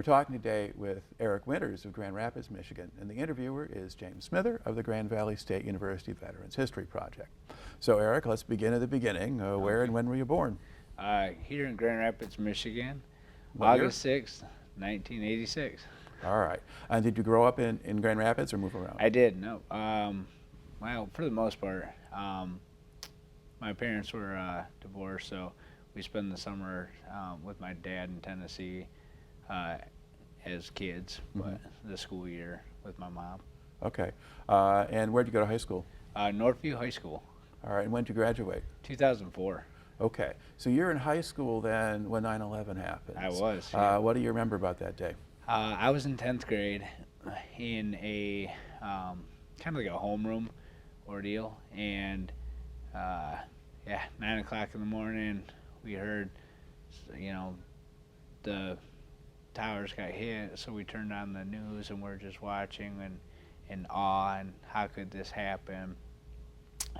We're talking today with Eric Winters of Grand Rapids, Michigan, and the interviewer is James Smither of the Grand Valley State University Veterans History Project. So Eric, let's begin at the beginning. Where and when were you born? Here in Grand Rapids, Michigan, What year? August 6th, 1986. All right. And did you grow up in Grand Rapids or move around? I did, no. Well, for the most part, my parents were divorced, so we spent the summer with my dad in Tennessee as kids, but the school year with my mom. Okay. And where did you go to high school? Northview High School, All right. And when did you graduate? 2004. Okay. So you're in high school then when 9/11 happened. I was. Yeah. What do you remember about that day? I was in 10th grade in a kind of like a homeroom ordeal, and yeah, 9 o'clock in the morning, we heard, the towers got hit, so we turned on the news and we're just watching and in awe and how could this happen,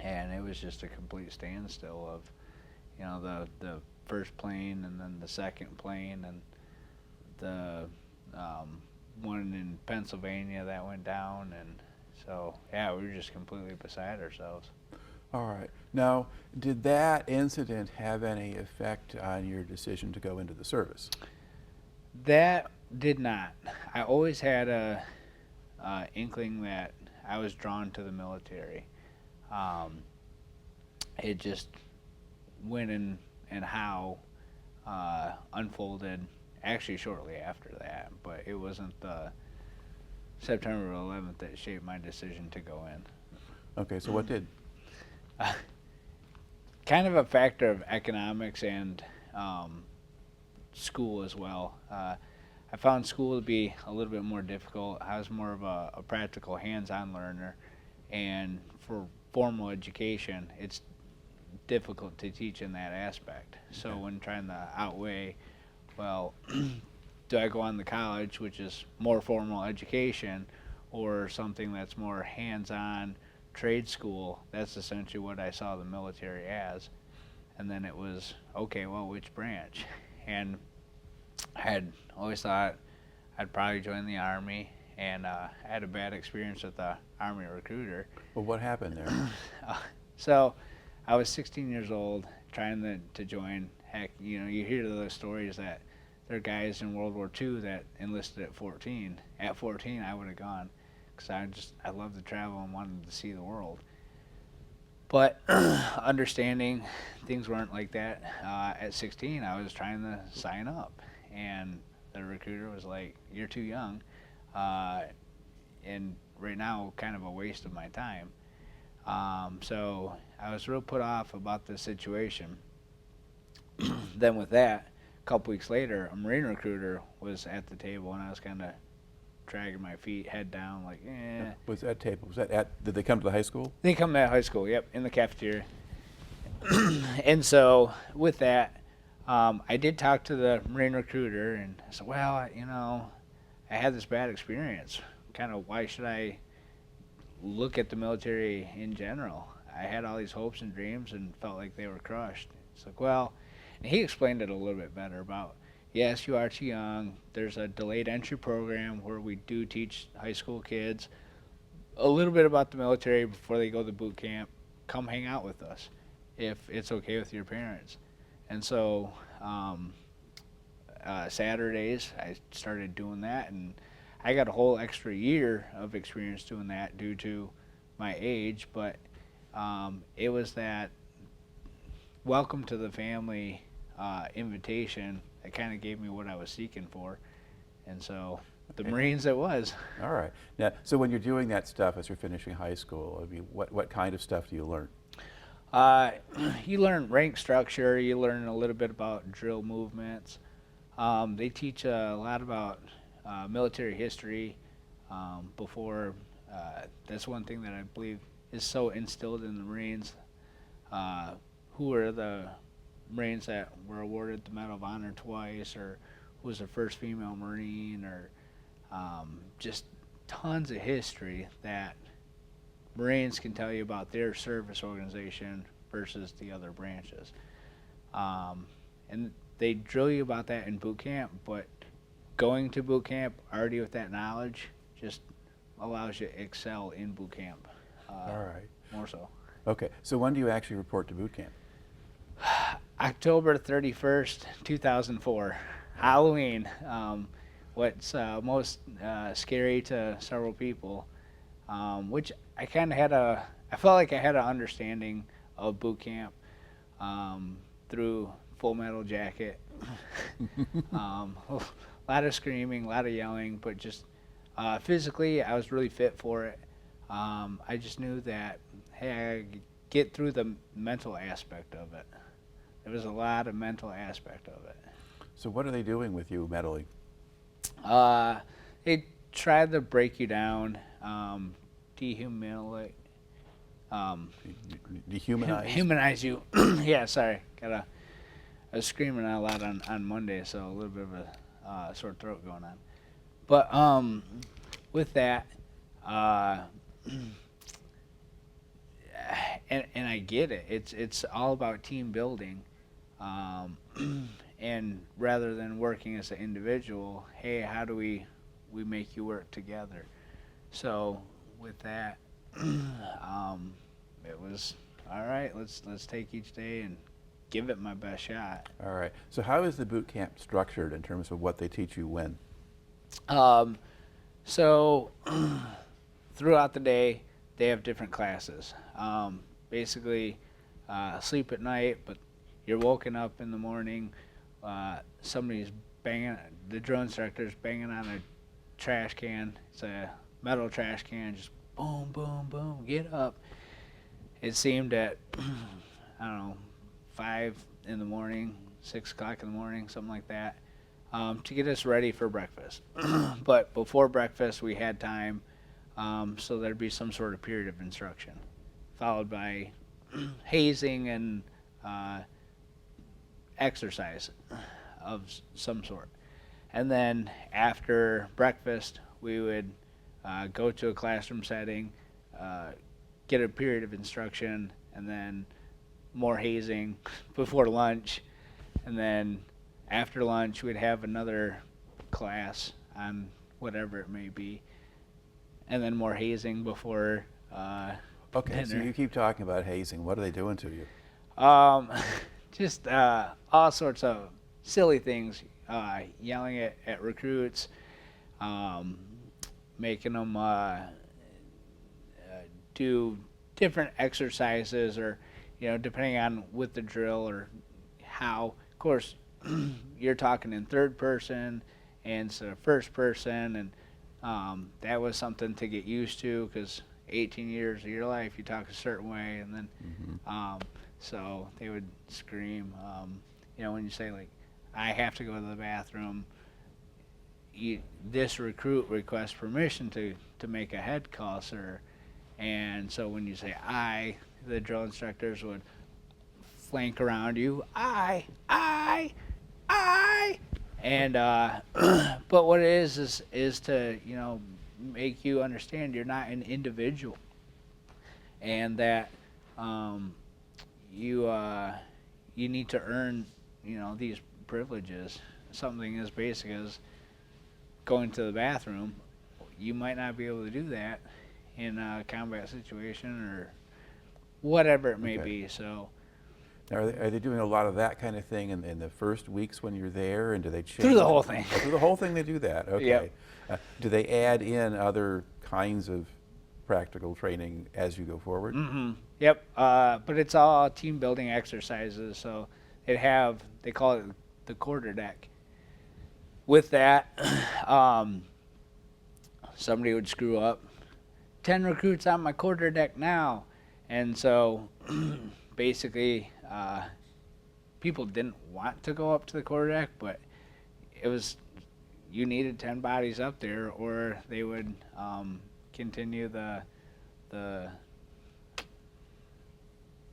and it was just a complete standstill of, the first plane and then the second plane and the one in Pennsylvania that went down, and so yeah, we were just completely beside ourselves. All right. Now, did that incident have any effect on your decision to go into the service? That did not. I always had a inkling that I was drawn to the military. It just when and how unfolded actually shortly after that, but it wasn't the September 11th that shaped my decision to go in. Okay, so what did? Kind of a factor of economics and school as well. I found school to be a little bit more difficult. I was more of a practical, hands-on learner, and for formal education, it's difficult to teach in that aspect. So Okay. when trying to outweigh, well, do I go on to college, which is more formal education, or something that's more hands-on trade school? That's essentially what I saw the military as. And then it was, okay, well, which branch? And I had always thought I'd probably join the Army, and I had a bad experience with the Army recruiter. Well, what happened there? So I was 16 years old trying to join. Heck, you hear those stories that there are guys in World War II that enlisted at 14. At 14, I would have gone because I loved to travel and wanted to see the world. But understanding things weren't like that, at 16, I was trying to sign up, and the recruiter was like, "You're too young, and right now, kind of a waste of my time." So I was real put off about the situation. Then with that, a couple weeks later, a Marine recruiter was at the table, and I was kind of dragging my feet, head down, like, eh. Was that table? Was that at? Did they come to the high school? They come to high school, yep, in the cafeteria. And so with that, I did talk to the Marine recruiter, and I said, well, I had this bad experience. Kind of why should I look at the military in general? I had all these hopes and dreams and felt like they were crushed. It's like, well, and he explained it a little bit better about, yes, you are too young. There's a delayed entry program where we do teach high school kids a little bit about the military before they go to boot camp. Come hang out with us if it's okay with your parents. And so Saturdays I started doing that, and I got a whole extra year of experience doing that due to my age, but it was that welcome to the family invitation that kind of gave me what I was seeking for, and so the Marines it was. All right. Now, so when you're doing that stuff as you're finishing high school, I mean, what kind of stuff do you learn? You learn rank structure, you learn a little bit about drill movements. They teach a lot about military history before. That's one thing that I believe is so instilled in the Marines. Who were the Marines that were awarded the Medal of Honor twice, or who was the first female Marine, or just tons of history that Marines can tell you about their service organization versus the other branches. And they drill you about that in boot camp, but going to boot camp already with that knowledge just allows you to excel in boot camp. All right. More so. Okay. So when do you actually report to boot camp? October 31st, 2004, Halloween. What's most scary to several people, which I kind of I felt like I had an understanding of boot camp through Full Metal Jacket. A lot of screaming, a lot of yelling, but just physically I was really fit for it. I just knew that, hey, I could get through the mental aspect of it. There was a lot of mental aspect of it. So what are they doing with you mentally? They try to break you down, dehumanize, Dehumanize? humanize you. Yeah, sorry. I was screaming out loud on Monday, so a little bit of a sore throat going on. But with that, and I get it. It's all about team building, and rather than working as an individual, hey, how do we make you work together? So with that, it was all right. Let's take each day and give it my best shot. All right. So how is the boot camp structured in terms of what they teach you when? So throughout the day, they have different classes. Basically, sleep at night, but you're woken up in the morning. Somebody's banging, the drill instructor's banging on a trash can. It's a metal trash can, just boom, boom, boom, get up. It seemed at, I don't know, 5 in the morning, 6 o'clock in the morning, something like that, to get us ready for breakfast. But before breakfast, we had time, so there'd be some sort of period of instruction, followed by hazing and exercise of some sort. And then after breakfast, we would go to a classroom setting, get a period of instruction, and then more hazing before lunch. And then after lunch, we'd have another class on whatever it may be, and then more hazing before Okay, dinner. so you keep talking about hazing. What are they doing to you? Just all sorts of silly things, yelling at recruits, making them do different exercises, or depending on with the drill or how. Of course, you're talking in third person instead of first person, and that was something to get used to, because 18 years of your life you talk a certain way, and then so they would scream, when you say, like, I have to go to the bathroom, this recruit requests permission to make a head call, sir. And so when you say I, the drill instructors would flank around you, I, and but what it is to make you understand you're not an individual, and that you need to earn these privileges. Something as basic as going to the bathroom, you might not be able to do that in a combat situation or whatever it may be. So Now, are they doing a lot of that kind of thing in the first weeks when you're there, and do they change? through the whole thing. Oh, through the whole thing they do that, okay. Yep. Do they add in other kinds of practical training as you go forward? Mm-hmm. Yep. But it's all team building exercises. So they call it the quarter deck. With that, somebody would screw up. 10 recruits on my quarter deck now. And so basically, people didn't want to go up to the quarter deck, but it was, you needed 10 bodies up there, or they would continue the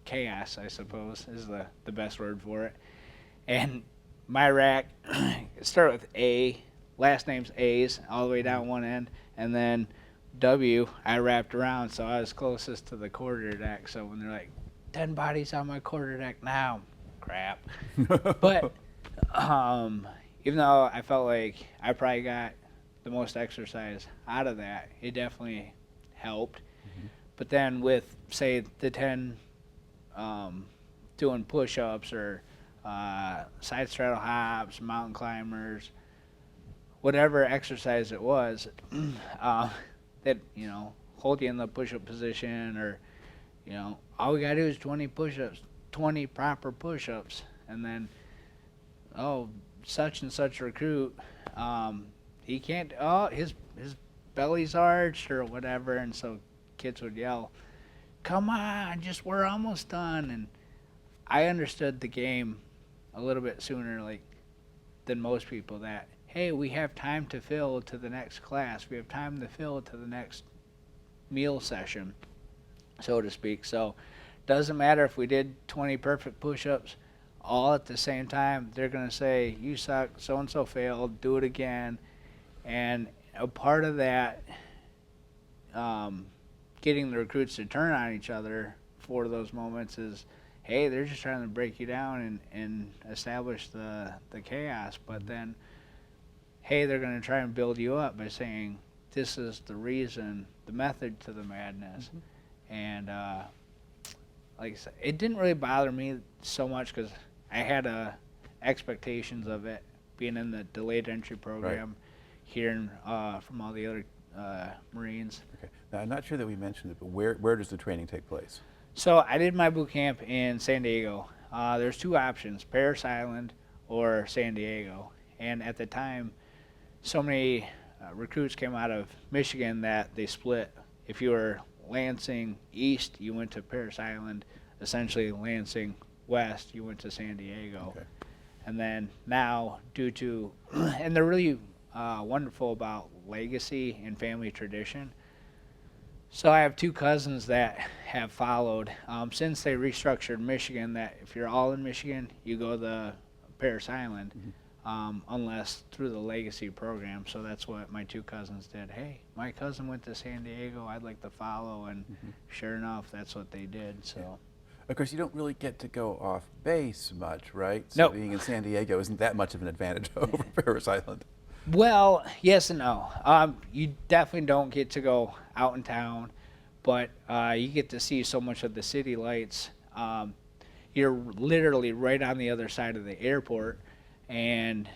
chaos, I suppose, is the best word for it. And my rack started with A, last name's A's, all the way down one end, and then W I wrapped around, so I was closest to the quarter deck. So when they're like, 10 bodies on my quarter deck now, crap. But even though I felt like I probably got the most exercise out of that, it definitely helped. But then with, say, the 10 doing push-ups or side straddle hops, mountain climbers, whatever exercise it was, that, hold you in the push-up position, or, all we got to do is 20 push-ups, 20 proper push-ups, and then, such and such recruit, he can't, his belly's arched or whatever, and so kids would yell, come on, we're almost done. And I understood the game a little bit sooner, than most people, that, hey, we have time to fill to the next class. We have time to fill to the next meal session, so to speak. So doesn't matter if we did 20 perfect push-ups all at the same time. They're going to say, you suck, so-and-so failed, do it again. And a part of that, getting the recruits to turn on each other for those moments is, hey, they're just trying to break you down and establish the chaos. But then, hey, they're going to try and build you up by saying, this is the reason, the method to the madness. And like I said, it didn't really bother me so much because I had expectations of it being in the delayed entry program, hearing from all the other Marines. Okay. Now, I'm not sure that we mentioned it, but where does the training take place? So I did my boot camp in San Diego. There's two options, Parris Island or San Diego. And at the time, so many recruits came out of Michigan that they split. If you were Lansing East, you went to Parris Island. Essentially, Lansing West, you went to San Diego. Okay. And then now, due to, and they're really wonderful about legacy and family tradition. So I have two cousins that have followed since they restructured Michigan, that if you're all in Michigan, you go to Parris Island, unless through the legacy program. So that's what my two cousins did. Hey, my cousin went to San Diego, I'd like to follow, and sure enough, that's what they did. So. Of course, you don't really get to go off base much, right? No. So being in San Diego isn't that much of an advantage over Parris Island. Well, yes and no. You definitely don't get to go out in town, but you get to see so much of the city lights. You're literally right on the other side of the airport, and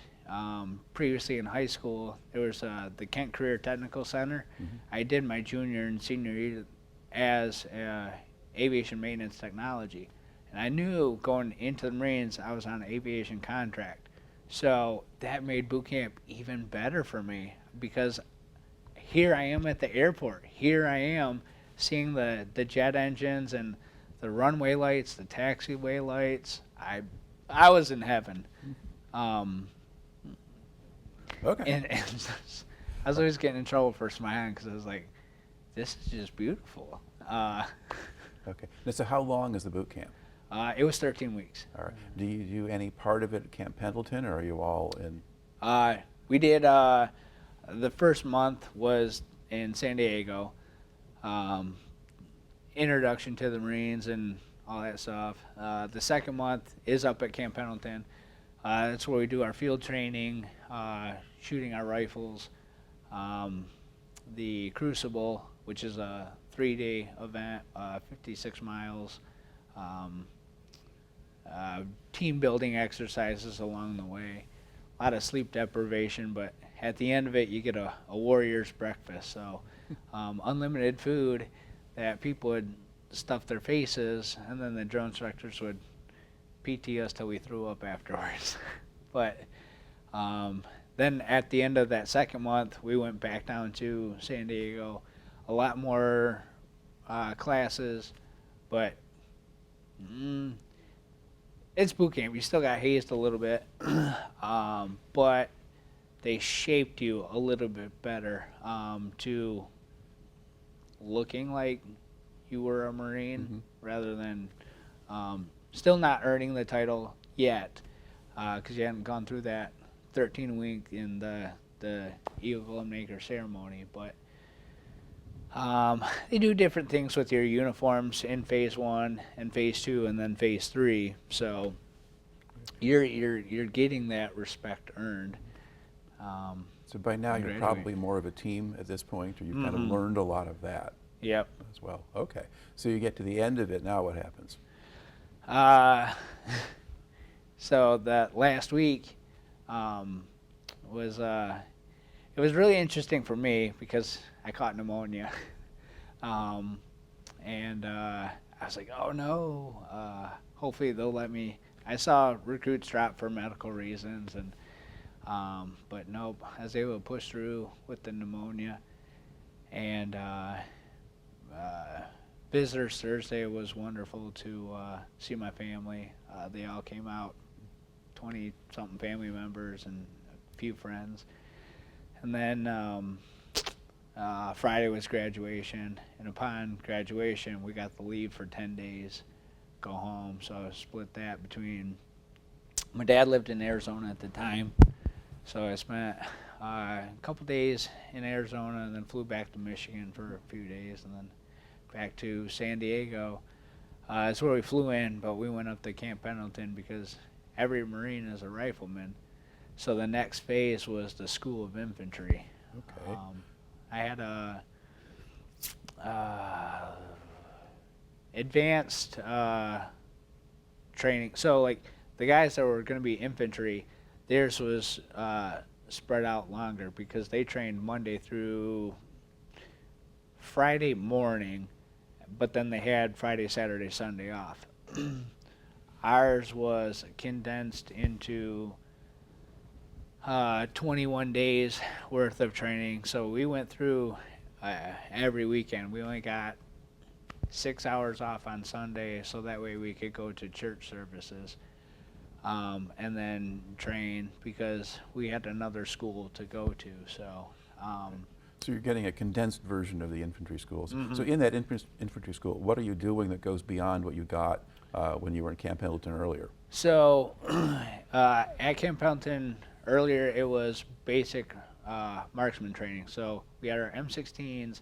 previously in high school, there was the Kent Career Technical Center. I did my junior and senior year as aviation maintenance technology, and I knew going into the Marines I was on an aviation contract. So that made boot camp even better for me, because here I am at the airport. Here I am seeing the jet engines and the runway lights, the taxiway lights. I was in heaven. Okay. And I was always getting in trouble for smiling because I was like, this is just beautiful. Okay. Now, so how long is the boot camp? It was 13 weeks. All right. Do you do any part of it at Camp Pendleton, or are you all in? We did, the first month was in San Diego. Introduction to the Marines and all that stuff. The second month is up at Camp Pendleton. That's where we do our field training, shooting our rifles, the Crucible, which is a 3-day event, 56 miles, team building exercises along the way, a lot of sleep deprivation, but at the end of it you get a warrior's breakfast. So unlimited food that people would stuff their faces, and then the drone instructors would PT us till we threw up afterwards. But then at the end of that second month, we went back down to San Diego. A lot more classes, but it's boot camp. You still got hazed a little bit, but they shaped you a little bit better to looking like you were a Marine, rather than still not earning the title yet, because you hadn't gone through that 13-week in the Eagle Maker ceremony. But they do different things with your uniforms in Phase 1 and Phase 2 and then Phase 3. So you're getting that respect earned. So by now you're Graduate. probably more of a team at this point, or you've kind of learned a lot of that Yep. as well. Okay. So you get to the end of it. Now what happens? So that last week was it was really interesting for me because I caught pneumonia, and I was like, oh no. Hopefully they'll let me. I saw recruits drop for medical reasons, and but nope, I was able to push through with the pneumonia. And Visitors Thursday was wonderful to see my family. They all came out, 20-something family members and a few friends. And then Friday was graduation, and upon graduation, we got the leave for 10 days, go home. So I split that between. My dad lived in Arizona at the time, so I spent a couple days in Arizona and then flew back to Michigan for a few days and then back to San Diego. That's where we flew in, but we went up to Camp Pendleton because every Marine is a rifleman. So the next phase was the School of Infantry. Okay. I had a advanced training. So like the guys that were going to be infantry, theirs was spread out longer because they trained Monday through Friday morning, but then they had Friday, Saturday, Sunday off. Ours was condensed into 21 days worth of training. So we went through every weekend. We only got 6 hours off on Sunday, so that way we could go to church services and then train because we had another school to go to. So So you're getting a condensed version of the infantry schools. So in that infantry school, what are you doing that goes beyond what you got when you were in Camp Pendleton earlier? So at Camp Pendleton earlier, it was basic marksman training. So we had our M16s,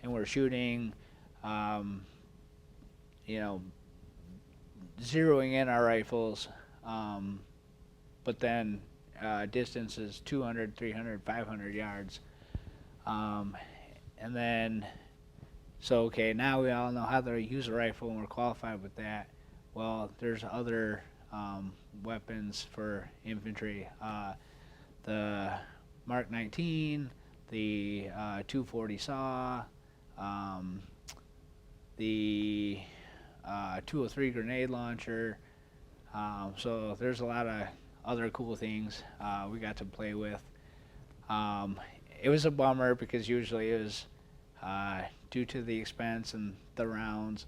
and we're shooting, zeroing in our rifles, but then distances 200, 300, 500 yards. And then, so okay, now we all know how to use a rifle and we're qualified with that. Well, there's other weapons for infantry. The Mark 19, the 240 saw, the 203 grenade launcher. So there's a lot of other cool things we got to play with. It was a bummer because usually it was due to the expense and the rounds,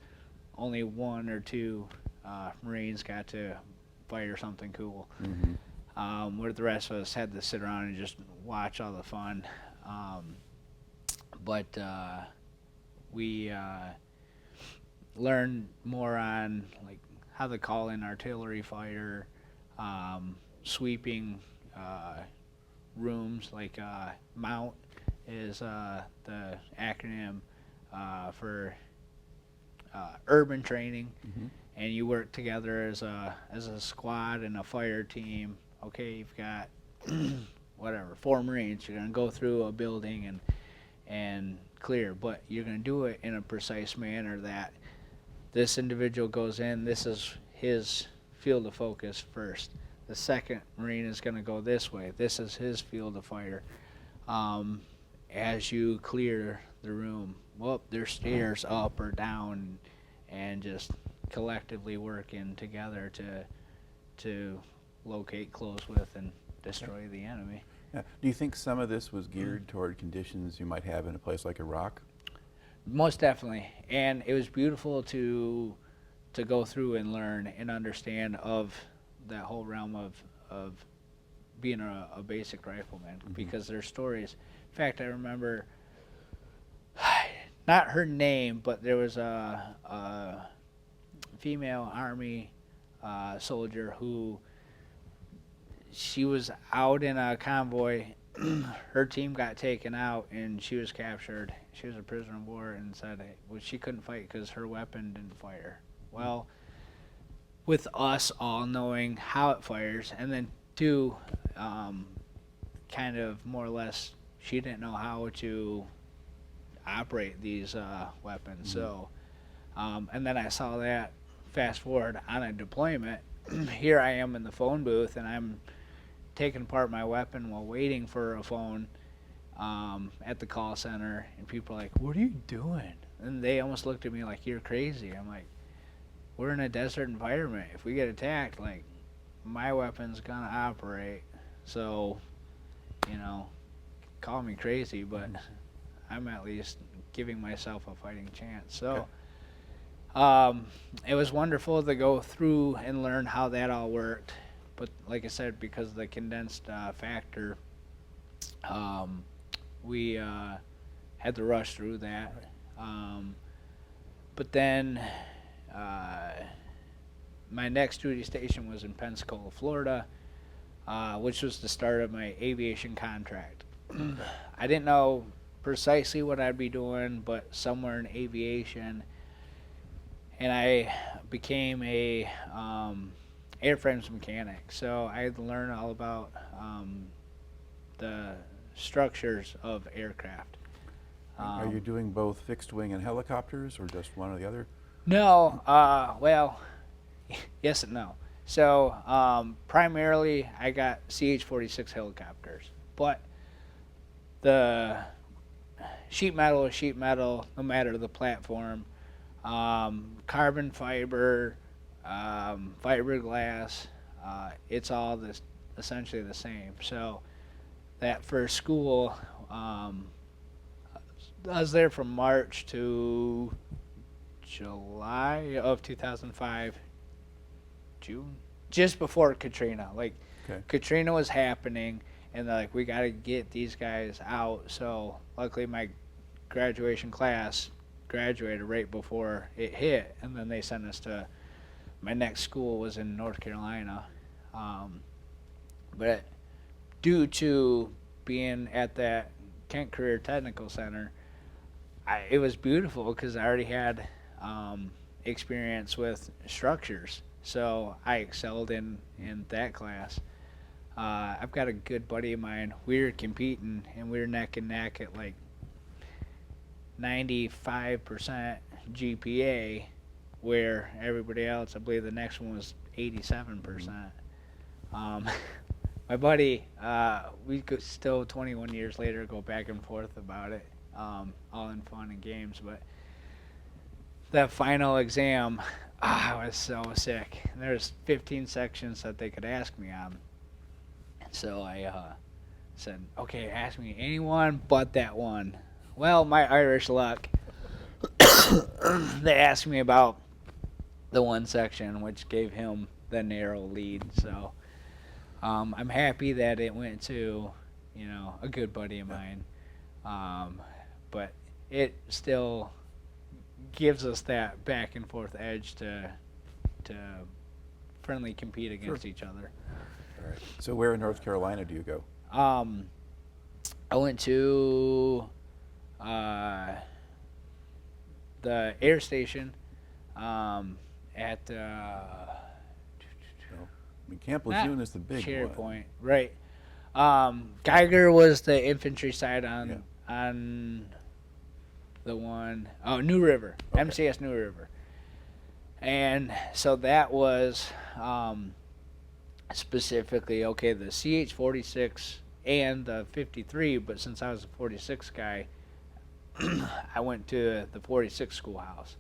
only one or two Marines got to fire something cool. Where the rest of us had to sit around and just watch all the fun. But we learned more on like how to call in artillery fire, sweeping rooms, like MOUNT is the acronym for urban training, and you work together as a squad and a fire team. Okay, you've got 4 Marines. You're gonna go through a building and clear, but you're gonna do it in a precise manner that this individual goes in. This is his field of focus first. The second Marine is going to go this way. This is his field of fire. As you clear the room, well, there's stairs up or down, and just collectively working together to locate, close with, and destroy the enemy. Yeah. Do you think some of this was geared toward conditions you might have in a place like Iraq? Most definitely, and it was beautiful to go through and learn and understand of that whole realm of being a basic rifleman, because there's stories. In fact, I remember, not her name, but there was a female Army soldier who, she was out in a convoy. Her team got taken out and she was captured. She was a prisoner of war, and said she couldn't fight because her weapon didn't fire. Well, with us all knowing how it fires, and then two, kind of more or less, she didn't know how to operate these weapons. Mm-hmm. So, and then I saw that fast forward on a deployment. Here I am in the phone booth, and I'm taking apart my weapon while waiting for a phone at the call center, and people are like, "What are you doing?" And they almost looked at me like, "You're crazy." I'm like, "We're in a desert environment. If we get attacked, like, my weapon's gonna operate. So, you know, call me crazy, but I'm at least giving myself a fighting chance." So, it was wonderful to go through and learn how that all worked. But like I said, because of the condensed factor, we had to rush through that. But then my next duty station was in Pensacola, Florida, which was the start of my aviation contract. I didn't know precisely what I'd be doing, but somewhere in aviation. And I became a airframes mechanic. So I had to learn all about the structures of aircraft. Are you doing both fixed wing and helicopters, or just one or the other? No, well, yes and no. So primarily I got CH-46 helicopters, but the sheet metal is sheet metal, no matter the platform. Carbon fiber, fiberglass, it's all essentially the same. So that first school, I was there from March to July of 2005, June, just before Katrina. Like, Okay. Katrina was happening, and they're like, we got to get these guys out. So luckily my graduation class graduated right before it hit, and then they sent us to my next school was in North Carolina. But due to being at that Kent Career Technical Center, it was beautiful because I already had experience with structures, so I excelled in that class. I've got a good buddy of mine. We were competing, and we were neck and neck at like 95% GPA, where everybody else, I believe the next one was 87%. My buddy, we could still 21 years later go back and forth about it, all in fun and games. But that final exam, I was so sick. There's 15 sections that they could ask me on. So I said, okay, ask me anyone but that one. Well, my Irish luck, they asked me about the one section, which gave him the narrow lead. So I'm happy that it went to, a good buddy of mine. But it still gives us that back and forth edge to friendly compete against each other. All right. So where in North Carolina do you go? I went to the air station at Camp Lejeune is the big Cherry one. Point, right? Geiger was the infantry side on the one. Oh, New River, Okay. MCS New River, and so that was specifically the CH-46 and the 53. But since I was a 46 guy, I went to the 46 schoolhouse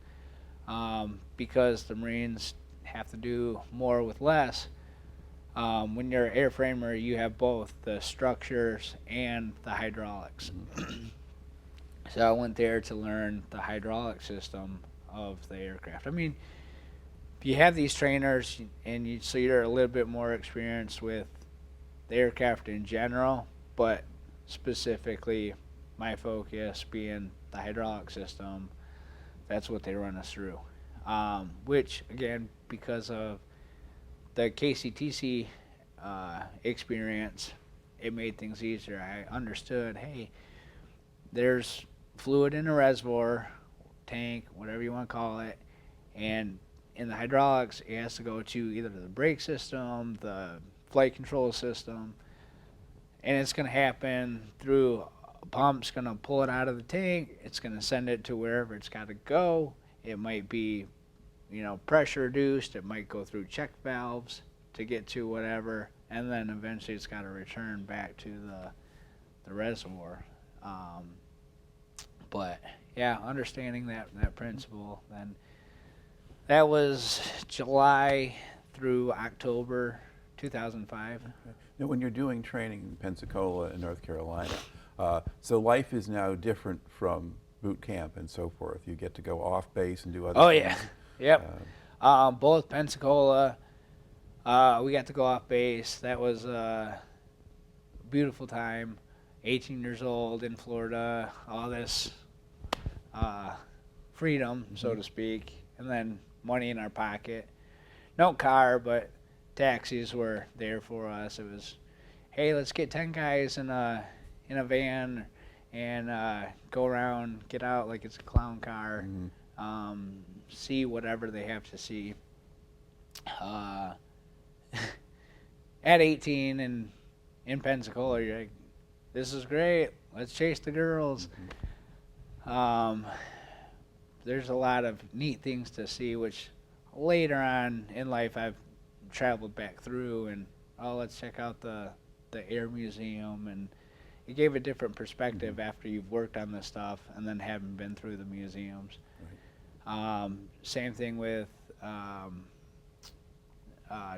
because the Marines have to do more with less. When you're an airframer, you have both the structures and the hydraulics. So I went there to learn the hydraulic system of the aircraft. I mean, you have these trainers, and so you're a little bit more experienced with the aircraft in general, but specifically my focus being the hydraulic system. That's what they run us through. Which, again, because of the KCTC experience, it made things easier. I understood, hey, there's fluid in a reservoir, tank, whatever you want to call it, and in the hydraulics, it has to go to either the brake system, the flight control system, and it's going to happen through a pump's going to pull it out of the tank. It's going to send it to wherever it's got to go. It might be, pressure reduced. It might go through check valves to get to whatever, and then eventually it's got to return back to the reservoir. But yeah, understanding that principle, then that was July through October 2005. Okay. Now, when you're doing training in Pensacola in North Carolina, so life is now different from boot camp and so forth. You get to go off base and do other things. Yeah. Yep. Both Pensacola, we got to go off base. That was a beautiful time. 18 years old in Florida, all this freedom, so to speak, and then money in our pocket. No car, but taxis were there for us. It was, hey, let's get 10 guys in a van and go around, get out like it's a clown car, see whatever they have to see. At 18 and in Pensacola, you're like, this is great. Let's chase the girls. There's a lot of neat things to see, which later on in life I've traveled back through, and let's check out the Air Museum, and it gave a different perspective after you've worked on this stuff and then haven't been through the museums. Right. Same thing with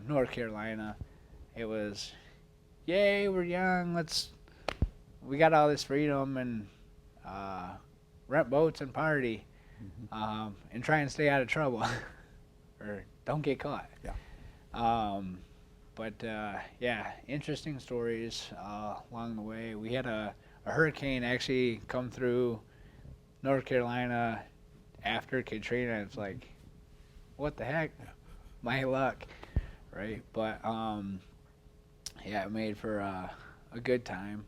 North Carolina. It was, yay, we're young, we got all this freedom and rent boats and party, and try and stay out of trouble or don't get caught. Yeah. Yeah, interesting stories along the way. We had a hurricane actually come through North Carolina after Katrina. It's like, what the heck? Yeah. My luck, right? But yeah, it made for a good time.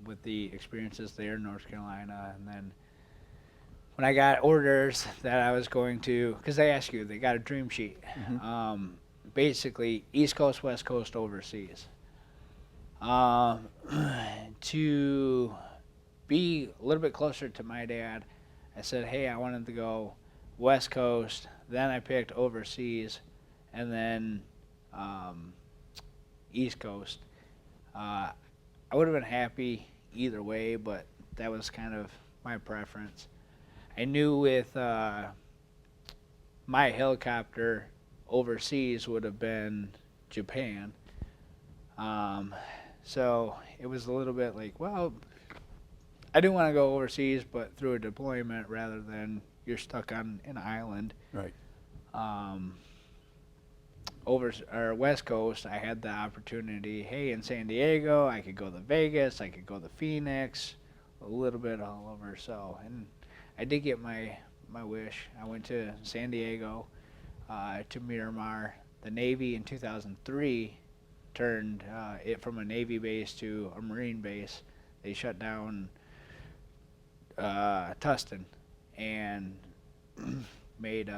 With the experiences there in North Carolina. And then when I got orders that I was going to, because they ask you, they got a dream sheet. Basically, East Coast, West Coast, overseas. To be a little bit closer to my dad, I said, hey, I wanted to go West Coast. Then I picked overseas, and then East Coast. I would have been happy either way, but that was kind of my preference. I knew with my helicopter, overseas would have been Japan. So it was a little bit like, well, I do want to go overseas, but through a deployment rather than you're stuck on an island. Right. West Coast, I had the opportunity, hey, in San Diego, I could go to Vegas, I could go to Phoenix, a little bit all over. So, and I did get my wish. I went to San Diego, to Miramar. The Navy in 2003 turned it from a Navy base to a Marine base. They shut down Tustin and made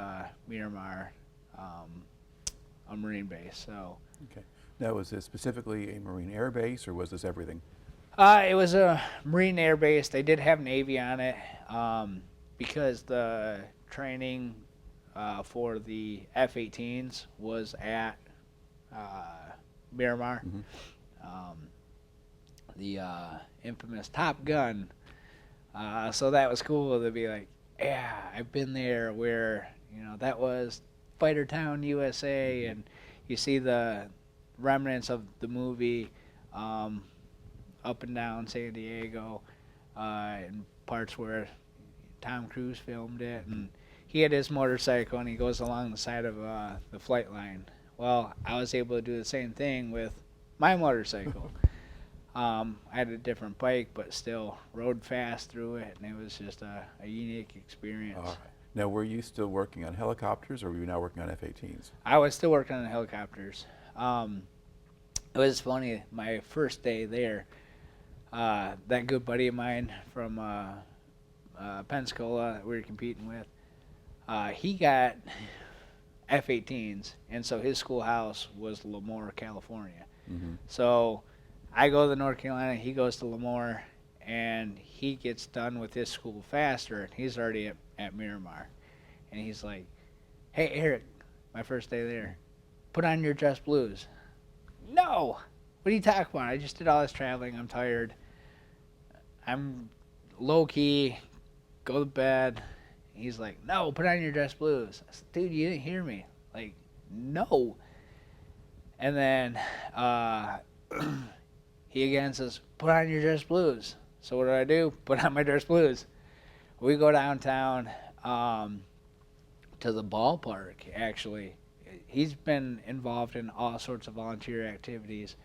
Miramar a Marine base. So. Okay. Now, was this specifically a Marine Air Base, or was this everything? It was a Marine Air Base. They did have Navy on it, because the training for the F-18s was at Miramar. The infamous Top Gun. So that was cool to be like, yeah, I've been there where, that was Fighter Town, USA, and you see the remnants of the movie up and down San Diego, and parts where Tom Cruise filmed it, and he had his motorcycle and he goes along the side of the flight line. Well, I was able to do the same thing with my motorcycle. I had a different bike, but still rode fast through it, and it was just a unique experience. All right. Now, were you still working on helicopters, or were you now working on F-18s? I was still working on helicopters. It was funny, my first day there, that good buddy of mine from Pensacola that we were competing with, He got F-18s, and so his schoolhouse was Lemoore, California. Mm-hmm. So I go to North Carolina, he goes to Lemoore, and he gets done with his school faster. He's already at Miramar. And he's like, "Hey, Eric," my first day there, "put on your dress blues." No! What are you talking about? I just did all this traveling. I'm tired. I'm low-key. Go to bed. He's like, "No, put on your dress blues." I said, "Dude, you didn't hear me." Like, no. And then he again says, "Put on your dress blues." So what do? Put on my dress blues. We go downtown to the ballpark, actually. He's been involved in all sorts of volunteer activities.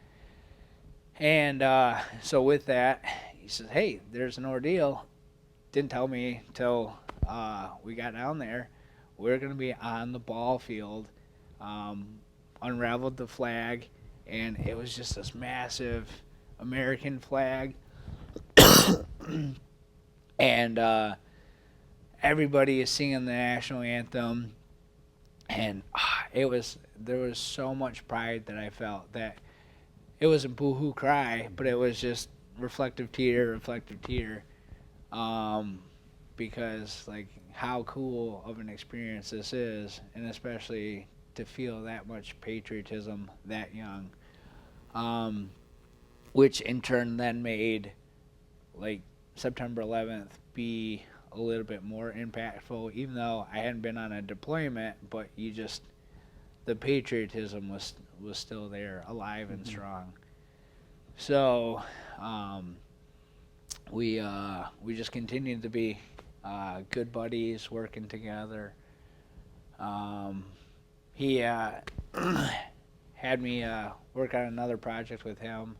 And so with that, he says, "Hey, there's an ordeal." Didn't tell me till we got down there. We're going to be on the ball field, unraveled the flag, and it was just this massive American flag. And everybody is singing the national anthem, and there was so much pride that I felt that it was a boo-hoo cry, but it was just reflective tear, because like how cool of an experience this is, and especially to feel that much patriotism that young, which in turn then made like September 11th be a little bit more impactful, even though I hadn't been on a deployment, but the patriotism was still there, alive and strong. So we just continued to be good buddies, working together. He had me work on another project with him,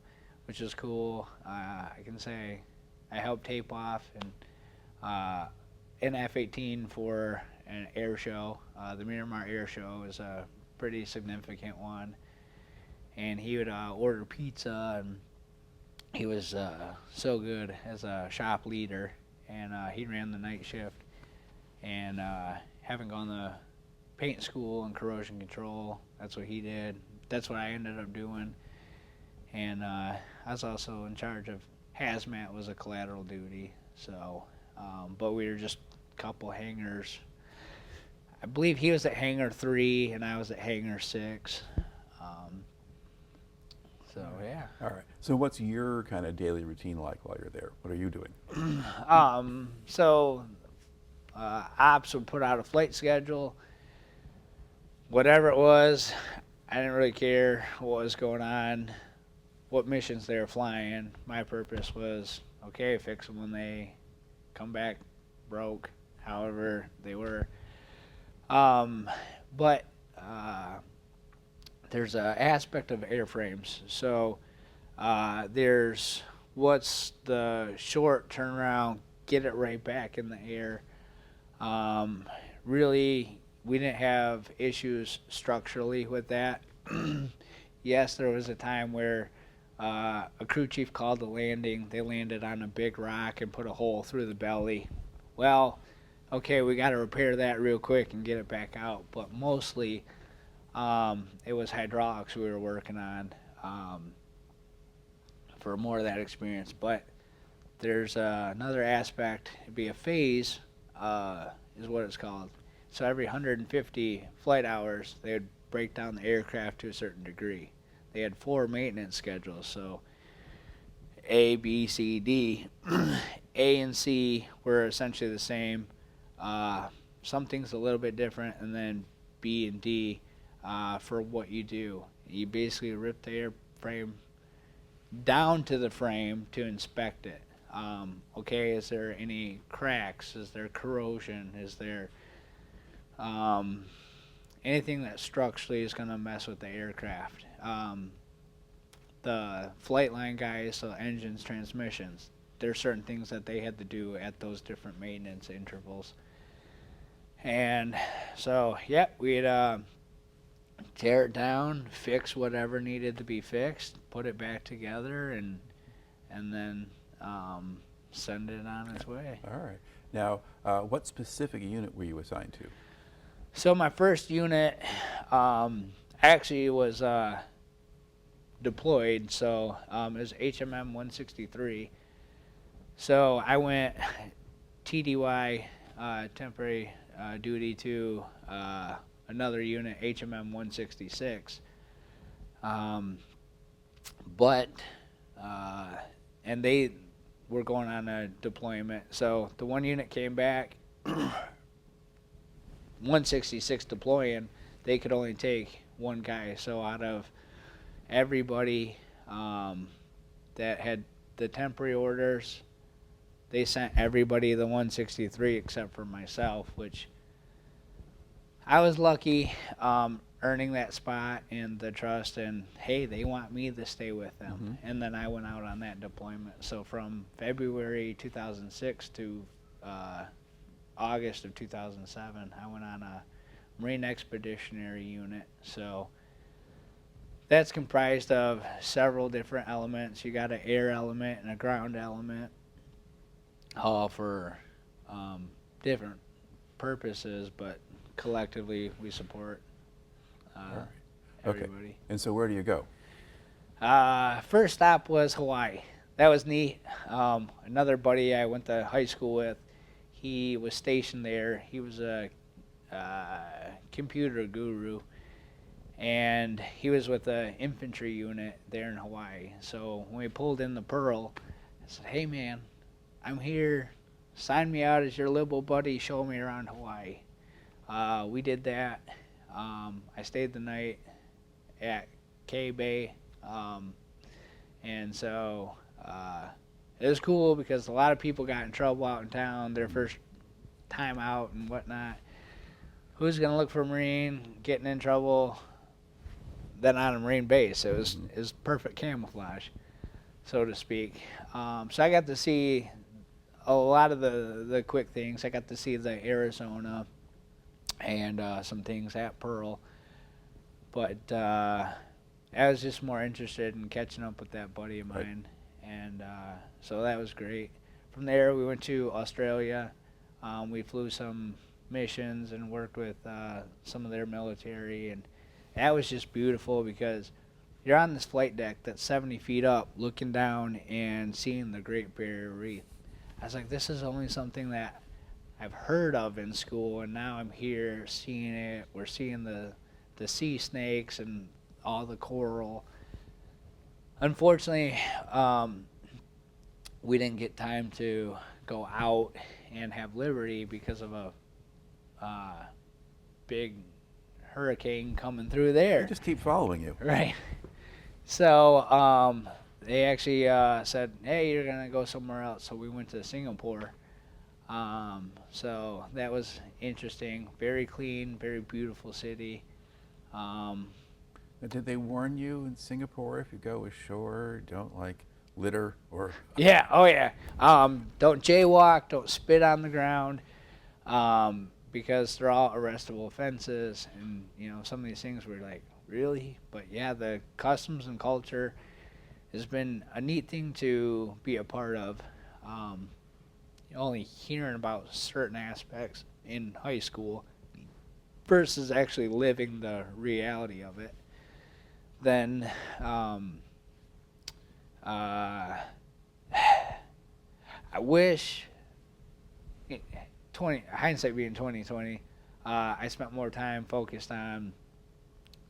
which is cool. I can say I helped tape off an F-18 for an air show. The Miramar Air Show is a pretty significant one. And he would order pizza, and he was so good as a shop leader. And he ran the night shift. And having gone to paint school and corrosion control, that's what he did. That's what I ended up doing. And I was also in charge of hazmat, was a collateral duty. So, but we were just a couple hangars. I believe he was at hangar 3 and I was at hangar 6. So yeah. All right. So what's your kind of daily routine like while you're there? What are you doing? So ops would put out a flight schedule. Whatever it was, I didn't really care what was going on, what missions they were flying. My purpose was, okay, fix them when they come back broke, however they were. But there's an aspect of airframes. So there's what's the short turnaround, get it right back in the air. Really, we didn't have issues structurally with that. Yes, there was a time where a crew chief called the landing. They landed on a big rock and put a hole through the belly. Well, okay, we got to repair that real quick and get it back out. But mostly, it was hydraulics we were working on for more of that experience. But there's another aspect. It'd be a phase, is what it's called. So every 150 flight hours, they would break down the aircraft to a certain degree. They had 4 maintenance schedules, so A, B, C, D. A and C were essentially the same. Some things a little bit different, and then B and D for what you do. You basically rip the airframe down to the frame to inspect it. Okay, is there any cracks? Is there corrosion? Is there anything that structurally is going to mess with the aircraft? The flight line guys, so engines, transmissions, there's certain things that they had to do at those different maintenance intervals. And so, yeah, we'd tear it down, fix whatever needed to be fixed, put it back together, and then send it on its way. All right. Now, what specific unit were you assigned to? So my first unit actually was deployed, so it was HMM 163. So I went TDY, temporary duty, to another unit, HMM 166. But and they were going on a deployment. So the one unit came back, 166 deploying, they could only take one guy. So out of everybody that had the temporary orders, they sent everybody the 163 except for myself, which I was lucky, earning that spot and the trust, and hey, they want me to stay with them. Mm-hmm. And then I went out on that deployment. So from February 2006 to August of 2007, I went on a Marine Expeditionary Unit. So that's comprised of several different elements. You got an air element and a ground element, all for different purposes, but collectively we support everybody. Okay. And so where do you go? First stop was Hawaii. That was neat. Another buddy I went to high school with, he was stationed there. He was a computer guru, and he was with an infantry unit there in Hawaii. So when we pulled in the Pearl, I said, "Hey man, I'm here. Sign me out as your liberal buddy. Show me around Hawaii." We did that. I stayed the night at K Bay, and so it was cool because a lot of people got in trouble out in town, their first time out and whatnot. Who's gonna look for a Marine getting in trouble then on a Marine base? It was perfect camouflage, so to speak. So I got to see a lot of the quick things. I got to see the Arizona and some things at Pearl, but I was just more interested in catching up with that buddy of mine, and so that was great. From there, we went to Australia. We flew some missions and worked with some of their military, and that was just beautiful because you're on this flight deck that's 70 feet up, looking down and seeing the Great Barrier Reef. I was like, this is only something that I've heard of in school, and now I'm here seeing it. We're seeing the sea snakes and all the coral. Unfortunately, we didn't get time to go out and have liberty because of a big hurricane coming through there. They just keep following you. Right. So they actually said, "Hey, you're gonna go somewhere else." So we went to Singapore. So that was interesting. Very clean, very beautiful city. Did they warn you in Singapore if you go ashore, don't litter or? Yeah. Oh yeah. Don't jaywalk. Don't spit on the ground. Because they're all arrestable offenses, and some of these things were like, really? But yeah, the customs and culture has been a neat thing to be a part of. Only hearing about certain aspects in high school versus actually living the reality of it. Then I wish, hindsight being 2020, I spent more time focused on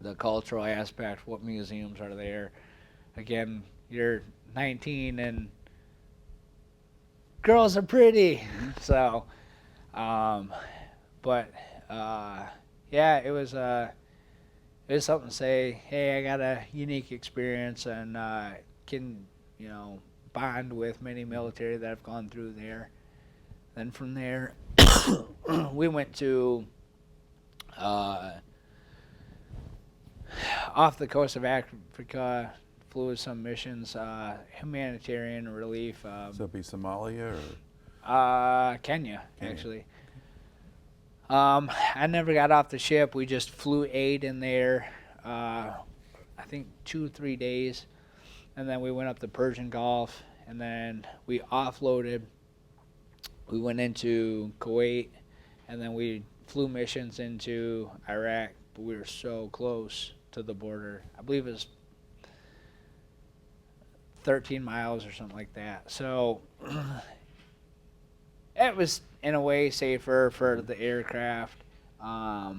the cultural aspect, what museums are there. Again, you're 19 and girls are pretty. So, but yeah, it was something to say, hey, I got a unique experience and can bond with many military that have gone through there. Then from there, we went to off the coast of Africa, flew with some missions, humanitarian relief. So it'd be Somalia or? Kenya, actually. I never got off the ship. We just flew aid in there, I think 2-3 days. And then we went up the Persian Gulf, and then we offloaded. We went into Kuwait, and then we flew missions into Iraq, but we were so close to the border. I believe it was 13 miles or something like that. So it was in a way safer for the aircraft. A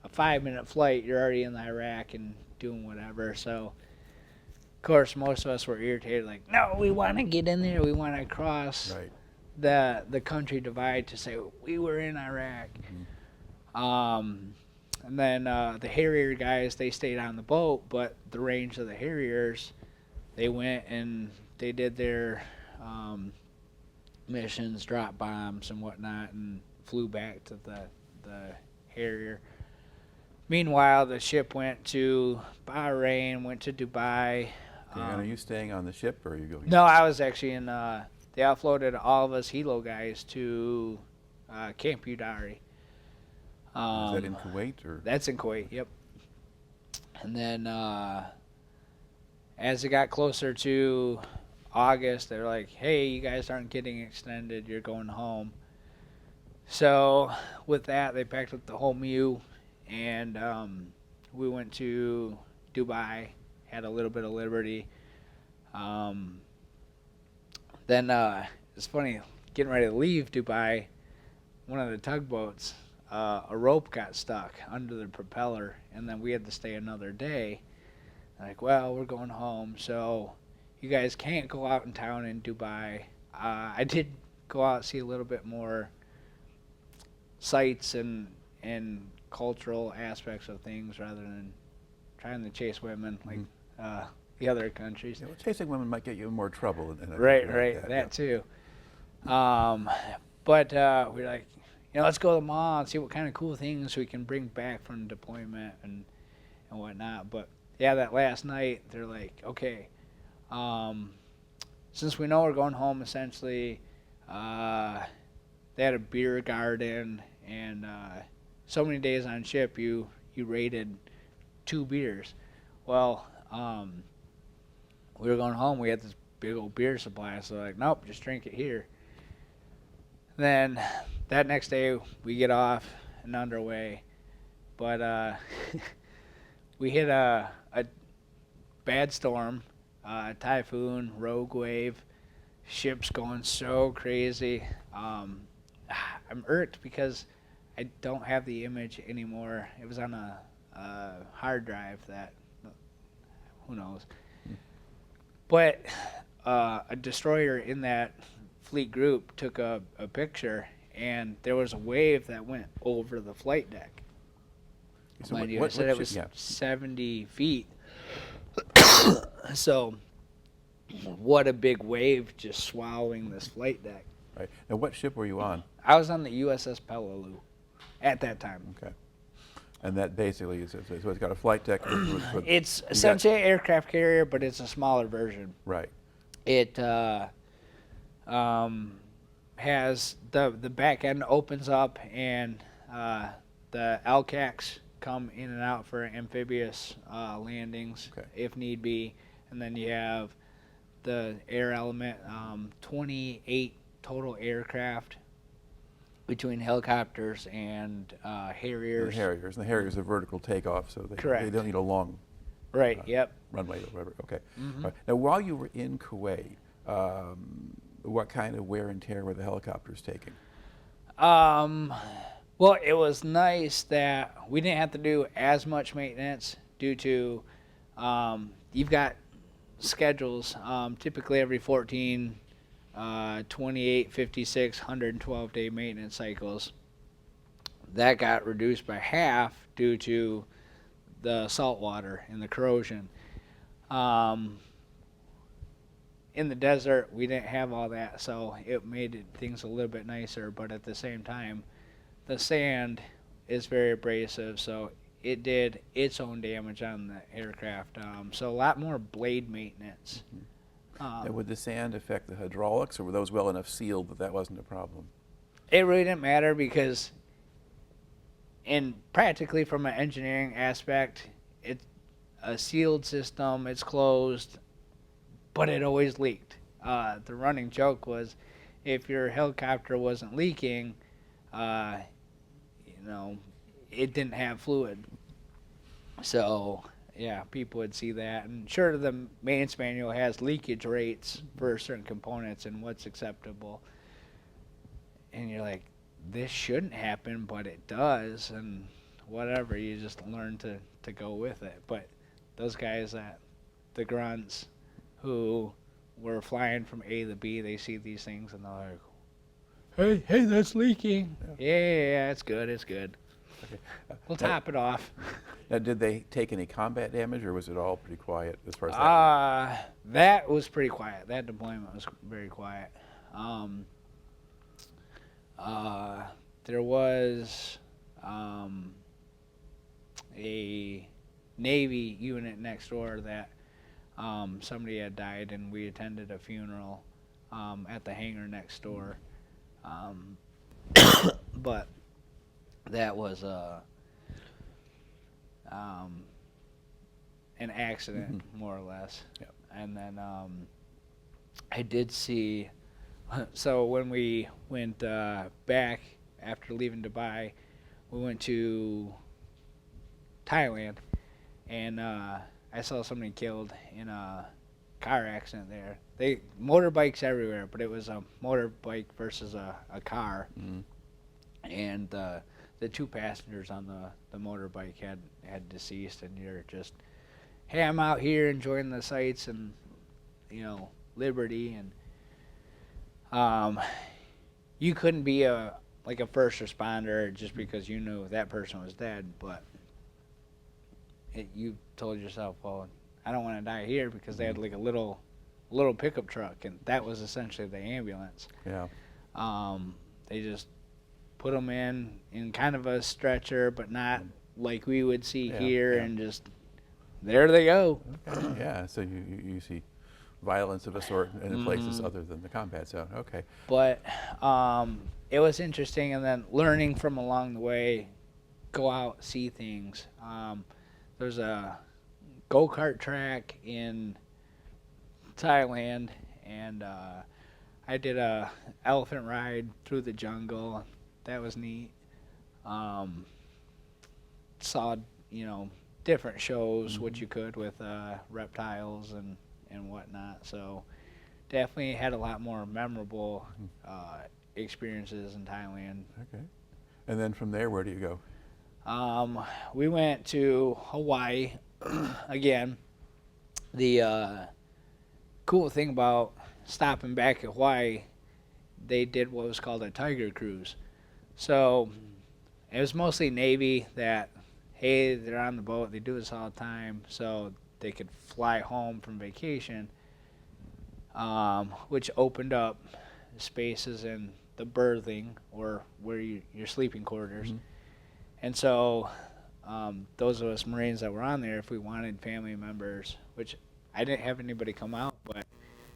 5-minute flight, you're already in Iraq and doing whatever. So, of course, most of us were irritated, like, no, we want to get in there. We want to cross Right. the country divide to say we were in Iraq. And then the Harrier guys, they stayed on the boat, but the range of the Harriers, they went and they did their missions, dropped bombs and whatnot, and flew back to the Harrier. Meanwhile, the ship went to Bahrain, went to Dubai. Okay, and are you staying on the ship, or are you going? No, I was actually in. They offloaded all of us Hilo guys to Camp Udari. Is that in Kuwait, or? That's in Kuwait. Yep. And then as it got closer to August, they're like, "Hey, you guys aren't getting extended. You're going home." So with that, they packed up the whole MEU, and we went to Dubai. Had a little bit of liberty. Then it's funny, getting ready to leave Dubai, one of the tugboats, a rope got stuck under the propeller, and then we had to stay another day. Like, well, we're going home, so you guys can't go out in town in Dubai. I did go out and see a little bit more sights and cultural aspects of things rather than trying to chase women like the other countries. Yeah, well, chasing women might get you in more trouble. Right, that too. But we're like, let's go to the mall and see what kind of cool things we can bring back from deployment and whatnot. But yeah, that last night, they're like, okay, since we know we're going home, essentially, they had a beer garden, and so many days on ship, you rated 2 beers. Well, we were going home, we had this big old beer supply, so like, nope, just drink it here. Then that next day, we get off and underway, but we hit a bad storm, typhoon, rogue wave, ships going so crazy. I'm irked because I don't have the image anymore. It was on a hard drive that, who knows. But a destroyer in that fleet group took a picture, and there was a wave that went over the flight deck. So Mind you, I said it was 70 feet. So what a big wave just swallowing this flight deck. Right. Now, what ship were you on? I was on the USS Peleliu at that time. Okay. And that basically is, so it's got a flight deck. It's essentially an aircraft carrier, but it's a smaller version. Right. It has the back end opens up, and the LCACs come in and out for amphibious landings if need be. And then you have the air element, 28 total aircraft between helicopters and Harriers. And the Harriers are vertical takeoff, so they don't need a long runway or whatever. Okay. Right. Now, while you were in Kuwait, what kind of wear and tear were the helicopters taking? Well, it was nice that we didn't have to do as much maintenance due to you've got schedules typically every 14, 28, 56, 112-day maintenance cycles. That got reduced by half due to the salt water and the corrosion. In the desert, we didn't have all that, so it made things a little bit nicer, but at the same time, the sand is very abrasive, so it did its own damage on the aircraft. So a lot more blade maintenance. Now, would the sand affect the hydraulics, or were those well enough sealed that that wasn't a problem? It really didn't matter because, practically from an engineering aspect, it's a sealed system, it's closed, but it always leaked. The running joke was if your helicopter wasn't leaking, you know, it didn't have fluid. So, yeah, people would see that. And sure, the maintenance manual has leakage rates for certain components and what's acceptable. And you're like, this shouldn't happen, but it does. And whatever, you just learn to go with it. But those guys, the grunts who were flying from A to B, they see these things and they're like, hey, that's leaking. Yeah, it's good. Okay. We'll top it off. Now, did they take any combat damage, or was it all pretty quiet as far as that? That was pretty quiet. That deployment was very quiet. There was a Navy unit next door that somebody had died, and we attended a funeral at the hangar next door. But that was an accident, more or less. Yep. And then I did see, so when we went back after leaving Dubai, we went to Thailand, and I saw somebody killed in a car accident there. Motorbikes everywhere, but it was a motorbike versus a car. And the two passengers on the motorbike had deceased, and you're just, hey, I'm out here enjoying the sights and, liberty, and you couldn't be a first responder just because you knew that person was dead, but you told yourself, well, I don't want to die here, because they had like a little pickup truck, and that was essentially the ambulance. Yeah. They just put them in kind of a stretcher, but not like we would see here, and just there they go. Okay. Yeah. So you see violence of a sort in places other than the combat zone. Okay. But it was interesting, and then learning from along the way, go out, see things. There's a go-kart track in Thailand, and I did a elephant ride through the jungle. That was neat. Saw, different shows, what you could with reptiles and whatnot. So definitely had a lot more memorable experiences in Thailand. Okay. And then from there, where do you go? We went to Hawaii again. The cool thing about stopping back at Hawaii, they did what was called a Tiger Cruise. So it was mostly Navy that, hey, they're on the boat, they do this all the time, so they could fly home from vacation, which opened up spaces in the berthing, or where your sleeping quarters. And so those of us Marines that were on there, if we wanted family members, which I didn't have anybody come out, but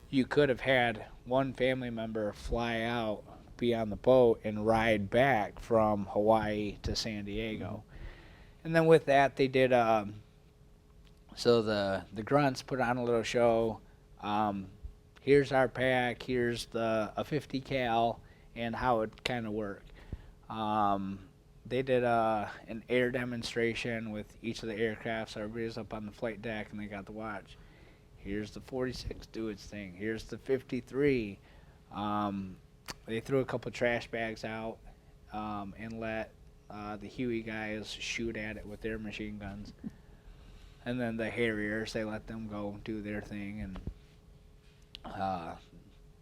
you could have had one family member fly out, be on the boat, and ride back from Hawaii to San Diego. And then with that, they did, so the grunts put on a little show. Here's our pack, here's a 50 cal, and how it kind of worked. They did an air demonstration with each of the aircraft, so everybody's up on the flight deck and they got to watch. Here's the 46 do its thing. Here's the 53. They threw a couple trash bags out and let the Huey guys shoot at it with their machine guns. And then the Harriers, they let them go do their thing, and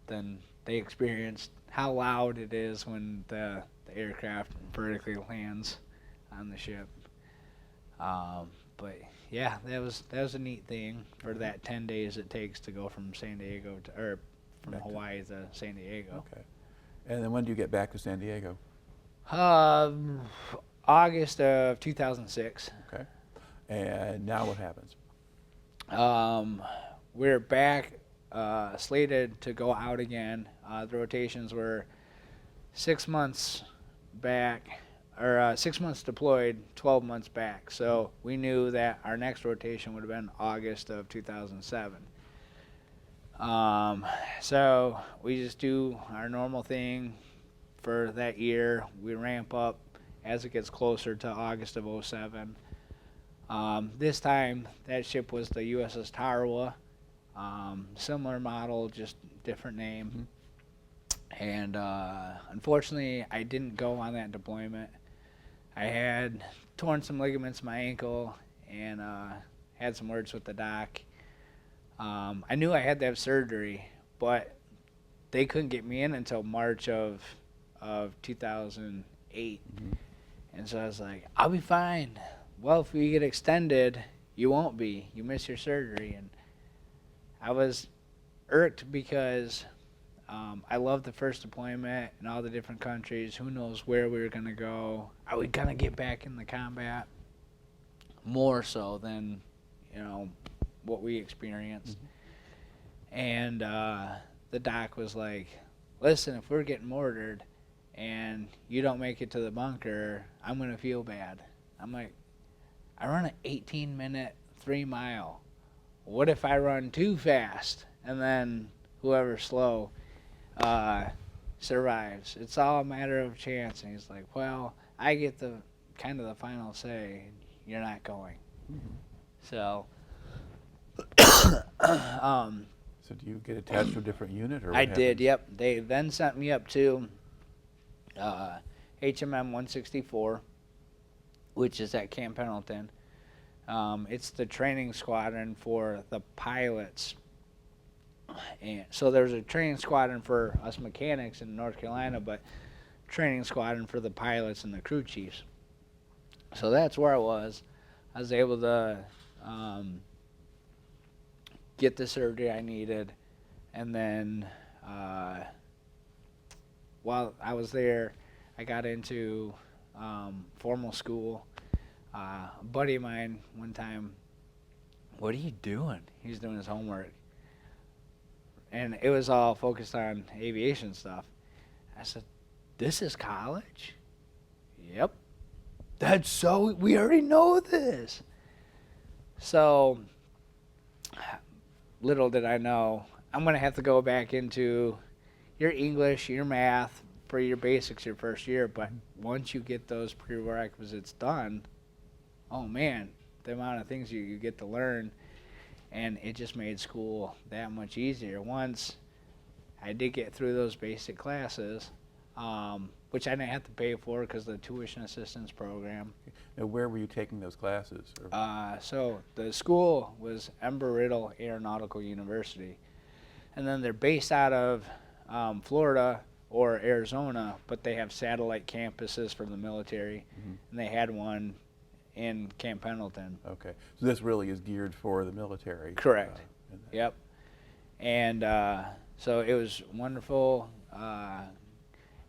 then they experienced how loud it is when the aircraft vertically lands on the ship. But yeah, that was a neat thing for that 10 days it takes to go from San Diego from Hawaii to San Diego. Okay. And then when do you get back to San Diego? August of 2006. Okay. And now what happens? We're back, slated to go out again. The rotations were 6 months back, or 6 months deployed, 12 months back. So we knew that our next rotation would have been August of 2007. So we just do our normal thing, for that year. We ramp up as it gets closer to August of '07. This time, that ship was the USS Tarawa. Similar model, just different name. And unfortunately, I didn't go on that deployment. I had torn some ligaments in my ankle and had some words with the doc. I knew I had to have surgery, but they couldn't get me in until March of 2008. And so I was like, I'll be fine. Well, if we get extended, you won't be. You miss your surgery. And I was irked because I loved the first deployment and all the different countries. Who knows where we were going to go? Are we going to get back in the combat? More so than, what we experienced. And the doc was like, listen, if we're getting mortared and you don't make it to the bunker, I'm going to feel bad. I'm like, I run an 18-minute 3-mile. What if I run too fast and then whoever's slow survives? It's all a matter of chance. And he's like, well, I get the kind of the final say. You're not going. So so do you get attached to a different unit? Or what I did, happens? yep. They then sent me up to HMM 164, which is at Camp Pendleton. It's the training squadron for the pilots. And so there's a training squadron for us mechanics in North Carolina, but training squadron for the pilots and the crew chiefs. So that's where I was. I was able to get the surgery I needed, and then while I was there, I got into formal school. A buddy of mine one time, what are you doing? He's doing his homework. And it was all focused on aviation stuff. I said, this is college? Yep. That's so, we already know this. So, little did I know, I'm going to have to go back into your English, your math, for your basics your first year. But once you get those prerequisites done, oh man, the amount of things you get to learn. And it just made school that much easier. Once I did get through those basic classes, which I didn't have to pay for because of the tuition assistance program. Now, where were you taking those classes? So the school was Embry-Riddle Aeronautical University. And then they're based out of Florida or Arizona, but they have satellite campuses for the military. And they had one in Camp Pendleton. Okay, so this really is geared for the military. Correct. Yep. And so it was wonderful.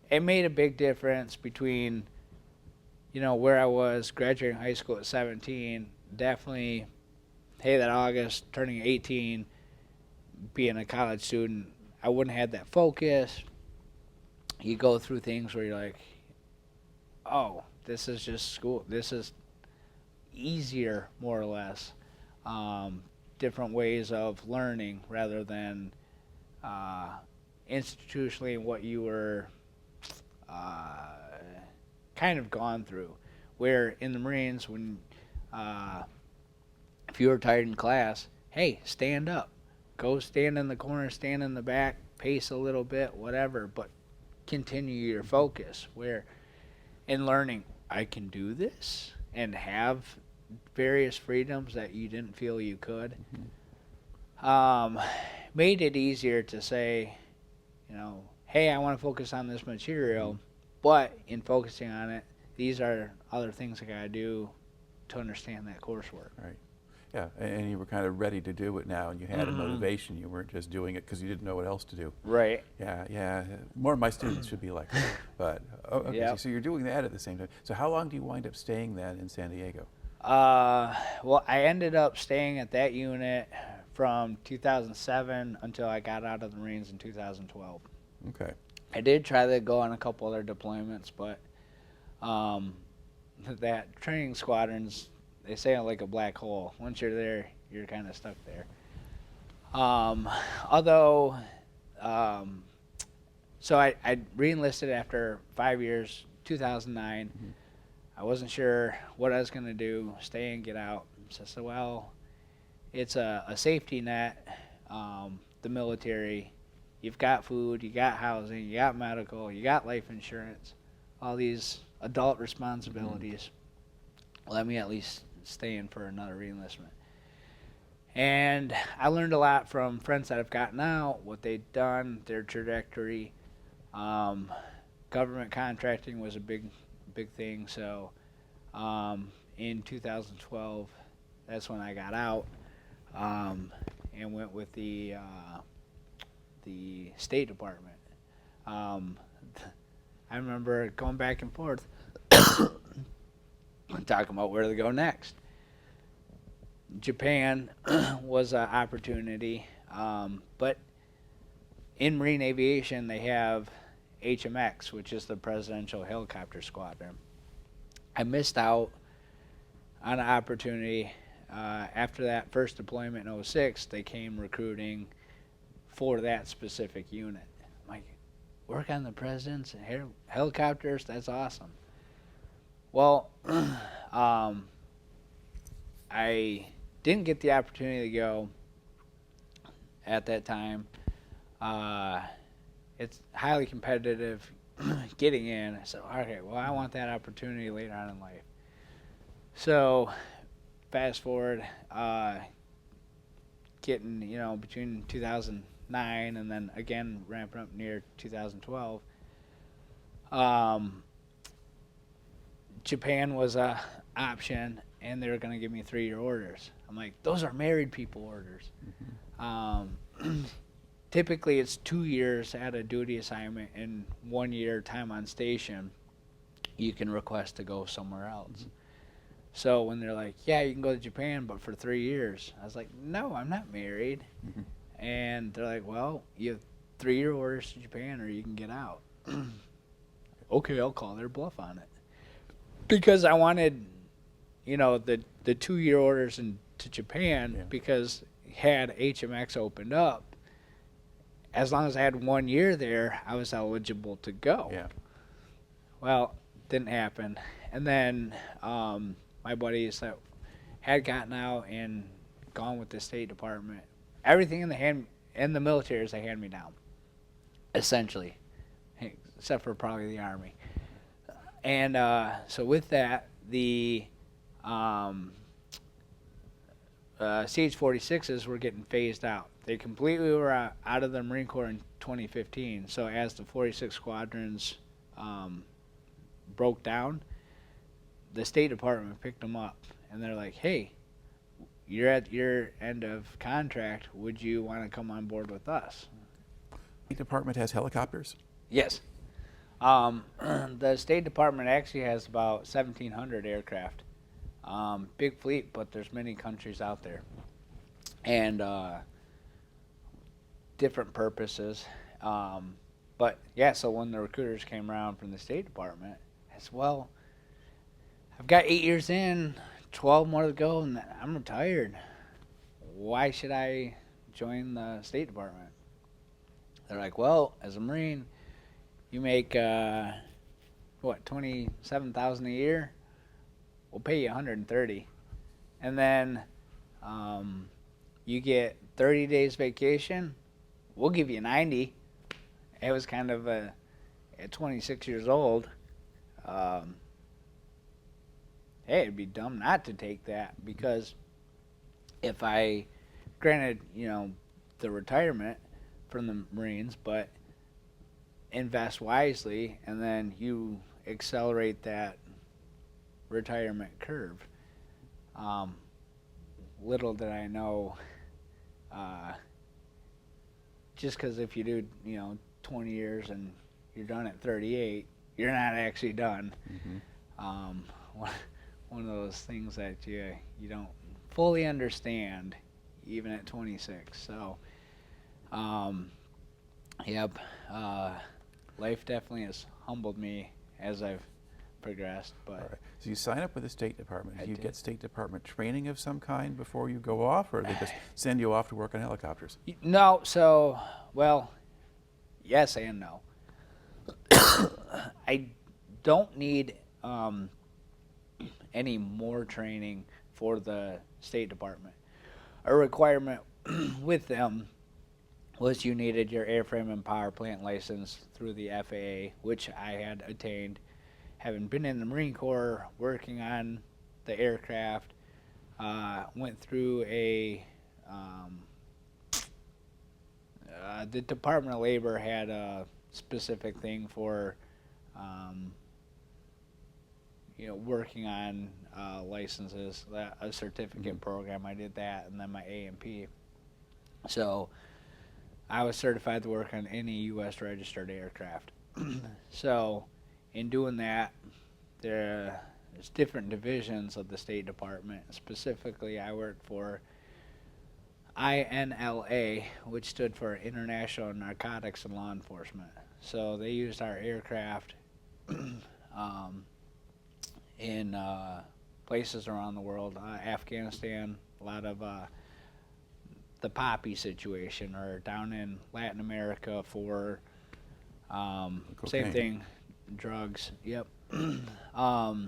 It made a big difference between, where I was graduating high school at 17, definitely, hey, that August, turning 18, being a college student, I wouldn't have had that focus. You go through things where you're like, oh, this is just school. This is easier, more or less. Different ways of learning rather than institutionally what you were kind of gone through. Where in the Marines, when if you were tired in class, hey, stand up. Go stand in the corner, stand in the back, pace a little bit, whatever, but continue your focus. Where in learning, I can do this and have various freedoms that you didn't feel you could. Made it easier to say, hey, I want to focus on this material, but in focusing on it, these are other things I got to do to understand that coursework. Right. Yeah, and you were kind of ready to do it now, and you had a motivation. You weren't just doing it because you didn't know what else to do. Right. Yeah. More of my students should be like that. But okay, Yep. so you're doing that at the same time. So how long do you wind up staying then in San Diego? Well, I ended up staying at that unit from 2007 until I got out of the Marines in 2012. Okay. I did try to go on a couple other deployments, but that training squadrons, they say like a black hole. Once you're there, you're kind of stuck there. Although So I re-enlisted after 5 years, 2009. Mm-hmm. I wasn't sure what I was going to do, stay and get out. So I said, well, it's a safety net, the military. You've got food, you got housing, you got medical, you got life insurance, all these adult responsibilities. Mm-hmm. Let me at least stay in for another re-enlistment. And I learned a lot from friends that have gotten out, what they'd done, their trajectory. Government contracting was a big thing. So in 2012, that's when I got out and went with the State Department. I remember going back and forth talking about where to go next. Japan was an opportunity, but in Marine Aviation they have HMX, which is the Presidential Helicopter Squadron. I missed out on an opportunity. After that first deployment in 2006, they came recruiting for that specific unit. I'm like, work on the President's helicopters? That's awesome. Well, I didn't get the opportunity to go at that time. It's highly competitive getting in. I said, okay, well, I want that opportunity later on in life. So fast forward, getting, between 2009 and then again ramping up near 2012. Japan was a option, and they were going to give me 3-year orders. I'm like, those are married people orders. Mm-hmm. Typically, it's 2 years at a duty assignment and 1 year time on station. You can request to go somewhere else. Mm-hmm. So when they're like, yeah, you can go to Japan, but for 3 years, I was like, no, I'm not married. Mm-hmm. And they're like, well, you have 3-year orders to Japan, or you can get out. Okay, I'll call their bluff on it. Because I wanted, the 2-year orders to Japan, because had HMX opened up, as long as I had 1 year there, I was eligible to go. Yeah. Well, didn't happen. And then my buddies that had gotten out and gone with the State Department, everything in the military is a hand-me-down, essentially, except for probably the Army. And so with that, the CH-46s were getting phased out. They completely were out of the Marine Corps in 2015. So as the 46 squadrons broke down, the State Department picked them up. And they're like, hey, you're at your end of contract. Would you want to come on board with us? The Department has helicopters? Yes. The State Department actually has about 1,700 aircraft. Big fleet, but there's many countries out there. And different purposes. But yeah, so when the recruiters came around from the State Department, I said, well, I've got 8 years in, 12 more to go, and I'm retired. Why should I join the State Department? They're like, well, as a Marine, you make $27,000 a year. We'll pay you $130,000, and then you get 30 days vacation. We'll give you 90. It was kind of at 26 years old. Hey, it'd be dumb not to take that, because if I granted, the retirement from the Marines, but invest wisely, and then you accelerate that retirement curve. Little did I know, just because if you do, 20 years and you're done at 38, you're not actually done. Mm-hmm. One of those things that you don't fully understand, even at 26. So, life definitely has humbled me as I've progressed. But all right. So you sign up with the State Department. Do you get State Department training of some kind before you go off, or they just send you off to work on helicopters? No. So, well, yes and no. I don't need any more training for the State Department. A requirement with them was you needed your airframe and power plant license through the FAA, which I had attained. Having been in the Marine Corps, working on the aircraft, went through the Department of Labor had a specific thing for, working on licenses, a certificate program. I did that, and then my A&P. So I was certified to work on any U.S. registered aircraft. So in doing that, there's different divisions of the State Department. Specifically, I worked for INLA, which stood for International Narcotics and Law Enforcement. So they used our aircraft in places around the world, Afghanistan, a lot of the poppy situation, or down in Latin America for same thing, drugs. Yep. I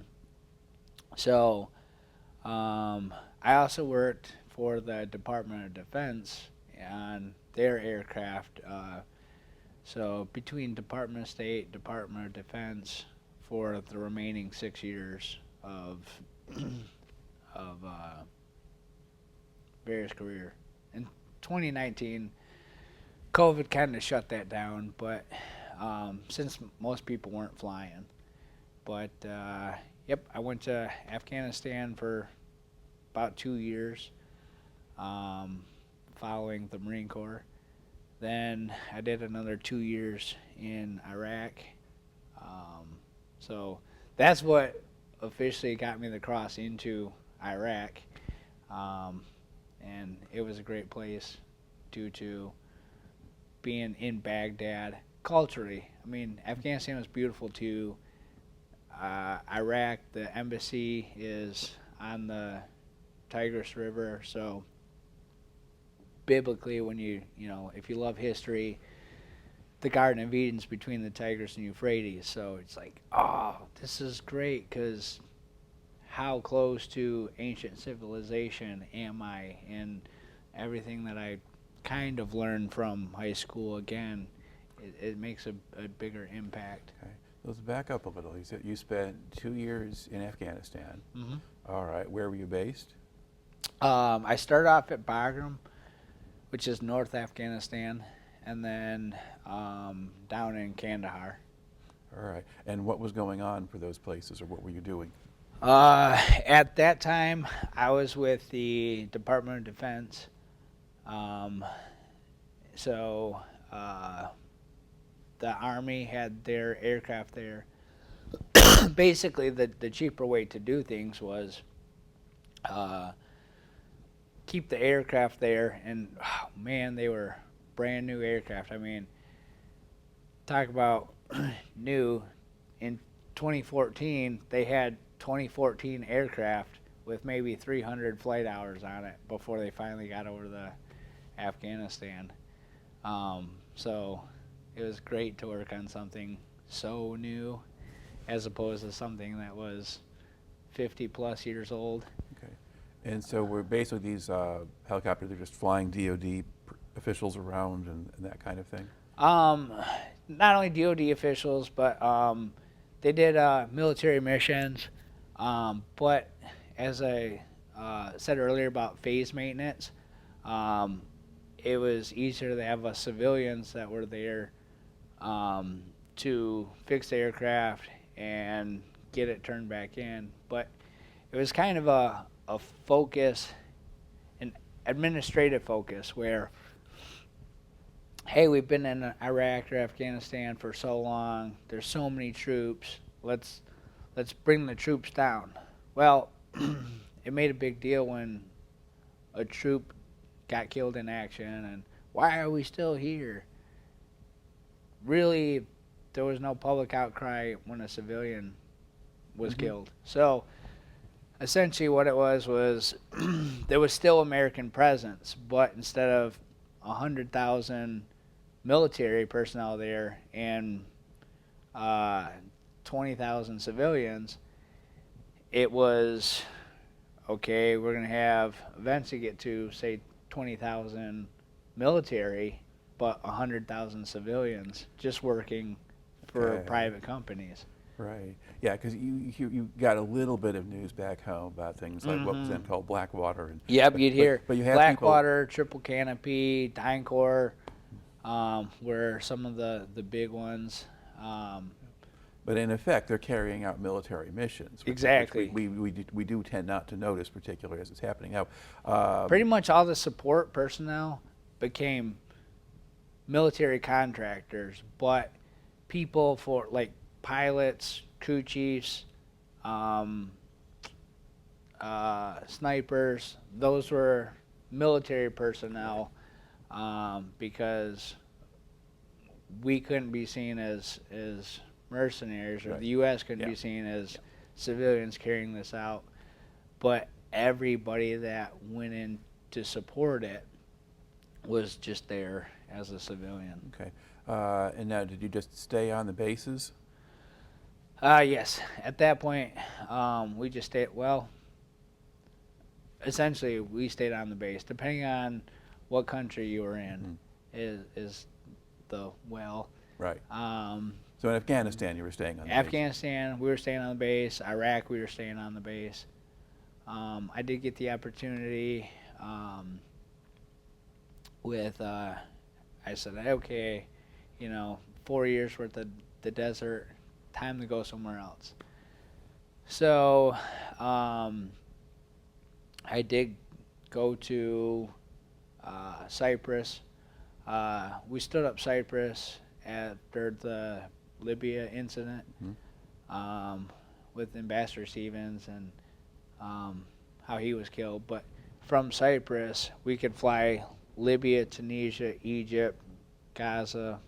also worked for the Department of Defense on their aircraft. So between Department of State, Department of Defense, for the remaining 6 years of various career. In 2019, COVID kind of shut that down, but since most people weren't flying. But yep, I went to Afghanistan for about 2 years, following the Marine Corps. Then I did another 2 years in Iraq. So that's what officially got me to cross into Iraq. And it was a great place due to being in Baghdad. Culturally, I mean, Afghanistan was beautiful too. Iraq, the embassy is on the Tigris River, so biblically, when if you love history, the Garden of Eden's between the Tigris and Euphrates, so it's like, oh, this is great, because how close to ancient civilization am I? And everything that I kind of learned from high school, again, it makes a bigger impact. Okay. Let's back up a little. You said you spent 2 years in Afghanistan. Mm-hmm. All right. Where were you based? I started off at Bagram, which is North Afghanistan, and then down in Kandahar. All right. And what was going on for those places, or what were you doing? At that time, I was with the Department of Defense. The Army had their aircraft there. Basically, the cheaper way to do things was keep the aircraft there, and man, they were brand new aircraft. I mean, talk about new. In 2014, they had 2014 aircraft with maybe 300 flight hours on it before they finally got over to Afghanistan. So it was great to work on something so new as opposed to something that was 50 plus years old. Okay. And so we're basically these helicopters, they're just flying DOD officials around and that kind of thing? Not only DOD officials, but they did military missions. But as I said earlier about phase maintenance, it was easier to have civilians that were there to fix the aircraft and get it turned back in. But it was kind of a focus, an administrative focus, where, hey, we've been in Iraq or Afghanistan for so long, there's so many troops, let's bring the troops down. Well, it made a big deal when a troop got killed in action, and why are we still here? Really, there was no public outcry when a civilian was killed. So essentially what it was there was still American presence, but instead of 100,000 military personnel there and 20,000 civilians, it was, okay, we're going to have events to get to, say, 20,000 military, but 100,000 civilians just working for private companies. Right. Yeah, because you got a little bit of news back home about things like what was then called Blackwater. And, yep, you'd hear but you have Blackwater, Triple Canopy, DynCorp were some of the big ones. But in effect, they're carrying out military missions. Exactly. Which we do tend not to notice, particularly as it's happening now. Pretty much all the support personnel became military contractors, but people for like pilots, crew chiefs, snipers, those were military personnel because we couldn't be seen as mercenaries, or the U.S. couldn't be seen as civilians carrying this out. But everybody that went in to support it was just there as a civilian. Okay. And now, did you just stay on the bases? Yes. At that point, we just stayed, well, essentially we stayed on the base. Depending on what country you were in is the, well. Right. So in Afghanistan, you were staying on the base? Afghanistan, we were staying on the base. Iraq, we were staying on the base. I did get the opportunity with, I said, okay, 4 years worth of the desert, time to go somewhere else. So I did go to Cyprus. We stood up Cyprus after the Libya incident with Ambassador Stevens and how he was killed. But from Cyprus, we could fly Libya, Tunisia, Egypt, Gaza,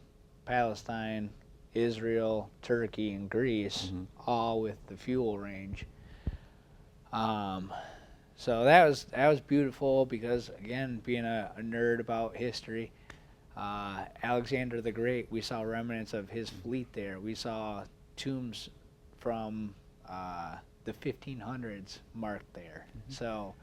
Palestine, Israel, Turkey, and Greece, all with the fuel range. So that was beautiful because, again, being a nerd about history, Alexander the Great, we saw remnants of his fleet there. We saw tombs from the 1500s marked there. So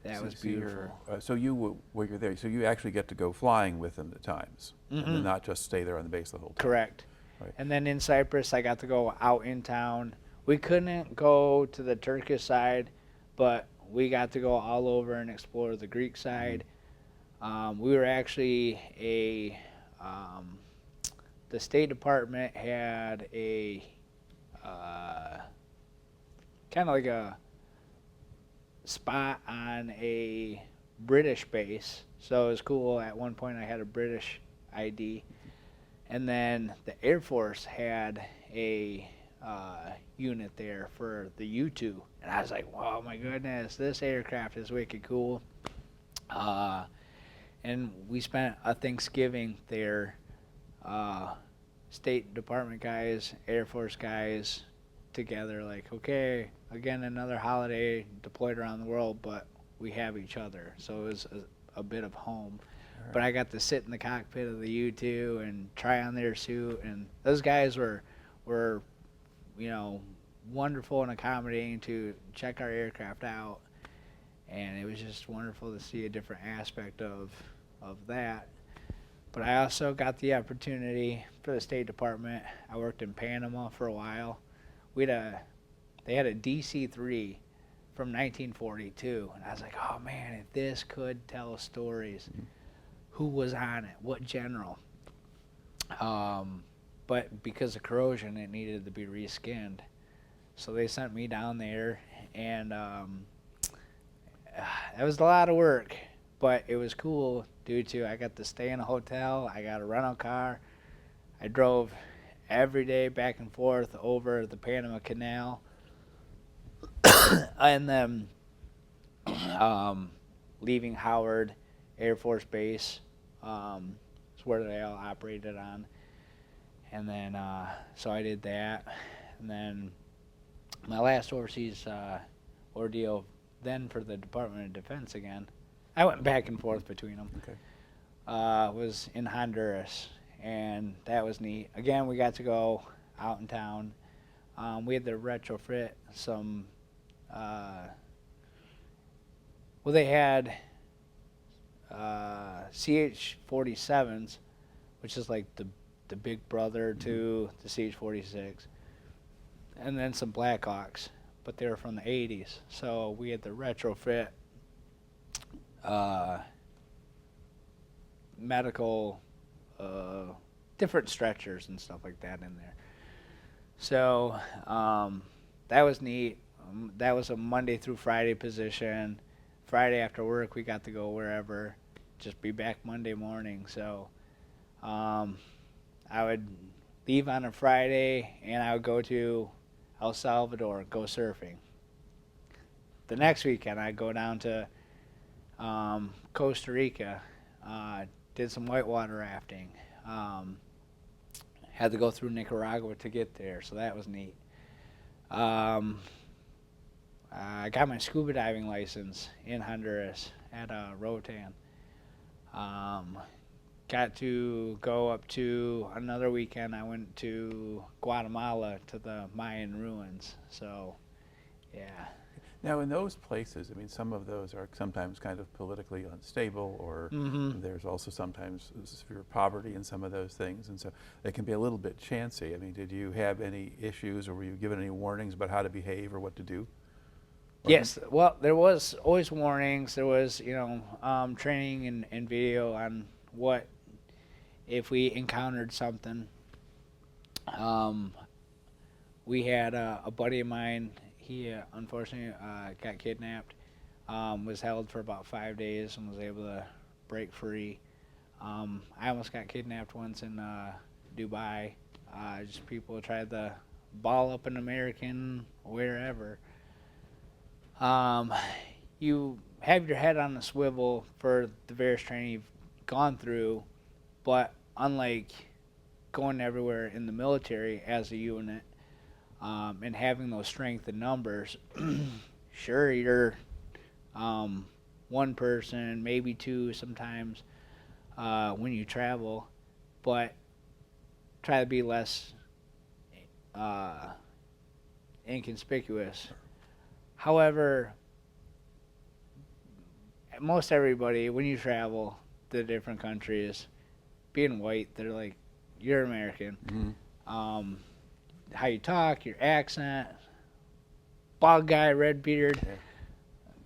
that was beautiful. So you're there, so you actually get to go flying with them at times, and not just stay there on the base the whole time. Correct. Right. And then in Cyprus, I got to go out in town. We couldn't go to the Turkish side, but we got to go all over and explore the Greek side. We were actually the State Department had a kind of like a spot on a British base. So it was cool. At one point I had a British ID. And then the Air Force had a unit there for the U-2. And I was like, wow, my goodness, this aircraft is wicked cool. And we spent a Thanksgiving there, State Department guys, Air Force guys, together, like, okay, again, another holiday deployed around the world, but we have each other. So it was a bit of home. Right. But I got to sit in the cockpit of the U-2 and try on their suit, and those guys were wonderful and accommodating to check our aircraft out. And it was just wonderful to see a different aspect of that. But I also got the opportunity for the State Department. I worked in Panama for a while. They had a DC-3 from 1942, and I was like, oh man, if this could tell stories, who was on it, what general? But because of corrosion, it needed to be reskinned. So they sent me down there, and that was a lot of work, but it was cool due to I got to stay in a hotel, I got a rental car, I drove every day back and forth over the Panama Canal, and then leaving Howard Air Force Base, is where they all operated on, and then so I did that, and then my last overseas ordeal then for the Department of Defense again, I went back and forth between them, was in Honduras, and that was neat. Again, we got to go out in town. We had to retrofit some. They had CH-47s, which is like the big brother to the CH-46, and then some Blackhawks, but they were from the 80s. So we had to retrofit medical, different stretchers and stuff like that in there. So that was neat. That was a Monday through Friday position. Friday after work, we got to go wherever, just be back Monday morning. So I would leave on a Friday, and I would go to El Salvador, go surfing. The next weekend, I'd go down to Costa Rica, did some whitewater rafting. Had to go through Nicaragua to get there, so that was neat. I got my scuba diving license in Honduras at Rotan. Got to go up to another weekend. I went to Guatemala to the Mayan ruins. So, yeah. Now, in those places, I mean, some of those are sometimes kind of politically unstable, or there's also sometimes severe poverty in some of those things, and so they can be a little bit chancy. I mean, did you have any issues, or were you given any warnings about how to behave or what to do? Yes, well, there was always warnings. There was, training and video on what if we encountered something. We had a buddy of mine. He unfortunately got kidnapped. Was held for about 5 days and was able to break free. I almost got kidnapped once in Dubai. Just people tried to ball up an American wherever. You have your head on a swivel for the various training you've gone through, but unlike going everywhere in the military as a unit, and having those strength in numbers, sure, you're one person, maybe two sometimes when you travel, but try to be less inconspicuous. However, most everybody, when you travel to different countries, being white, they're like, you're American. Mm-hmm. How you talk, your accent, bald guy, red beard,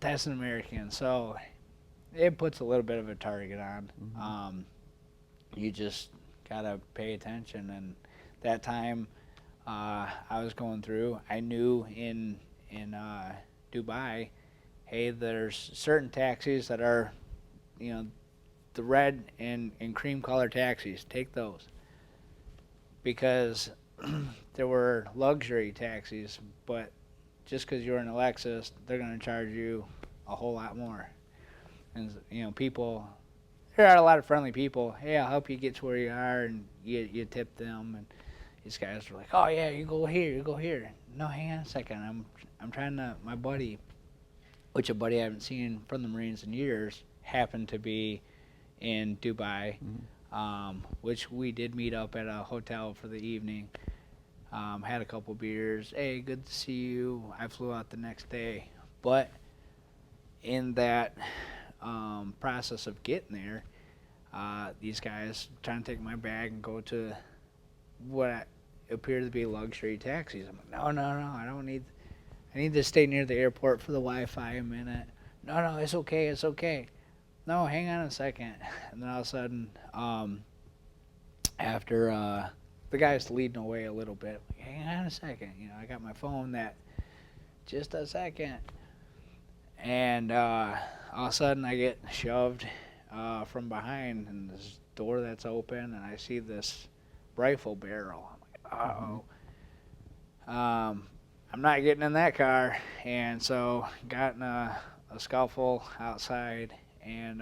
that's an American. So it puts a little bit of a target on. Mm-hmm. You just gotta pay attention. And that time I was going through, I knew in Dubai, hey, there's certain taxis that are, the red and cream color taxis. Take those. Because there were luxury taxis, but just because you're in a Lexus, they're going to charge you a whole lot more. And, people, there are a lot of friendly people. Hey, I'll help you get to where you are, and you tip them. And these guys were like, oh, yeah, you go here, you go here. No, hang on a second. I'm trying to, my buddy, which a buddy I haven't seen from the Marines in years, happened to be in Dubai, which we did meet up at a hotel for the evening. Had a couple beers. Hey, good to see you. I flew out the next day. But in that process of getting there, these guys trying to take my bag and go to what appeared to be luxury taxis. I'm like, no, I don't need. I need to stay near the airport for the Wi-Fi a minute. No, it's okay. No, hang on a second. And then all of a sudden, after the guy's leading away a little bit, like, hang on a second. I got my phone that, just a second. And all of a sudden I get shoved from behind, and this door that's open, and I see this rifle barrel. I'm like, uh-oh. I'm not getting in that car, and so got in a scuffle outside, and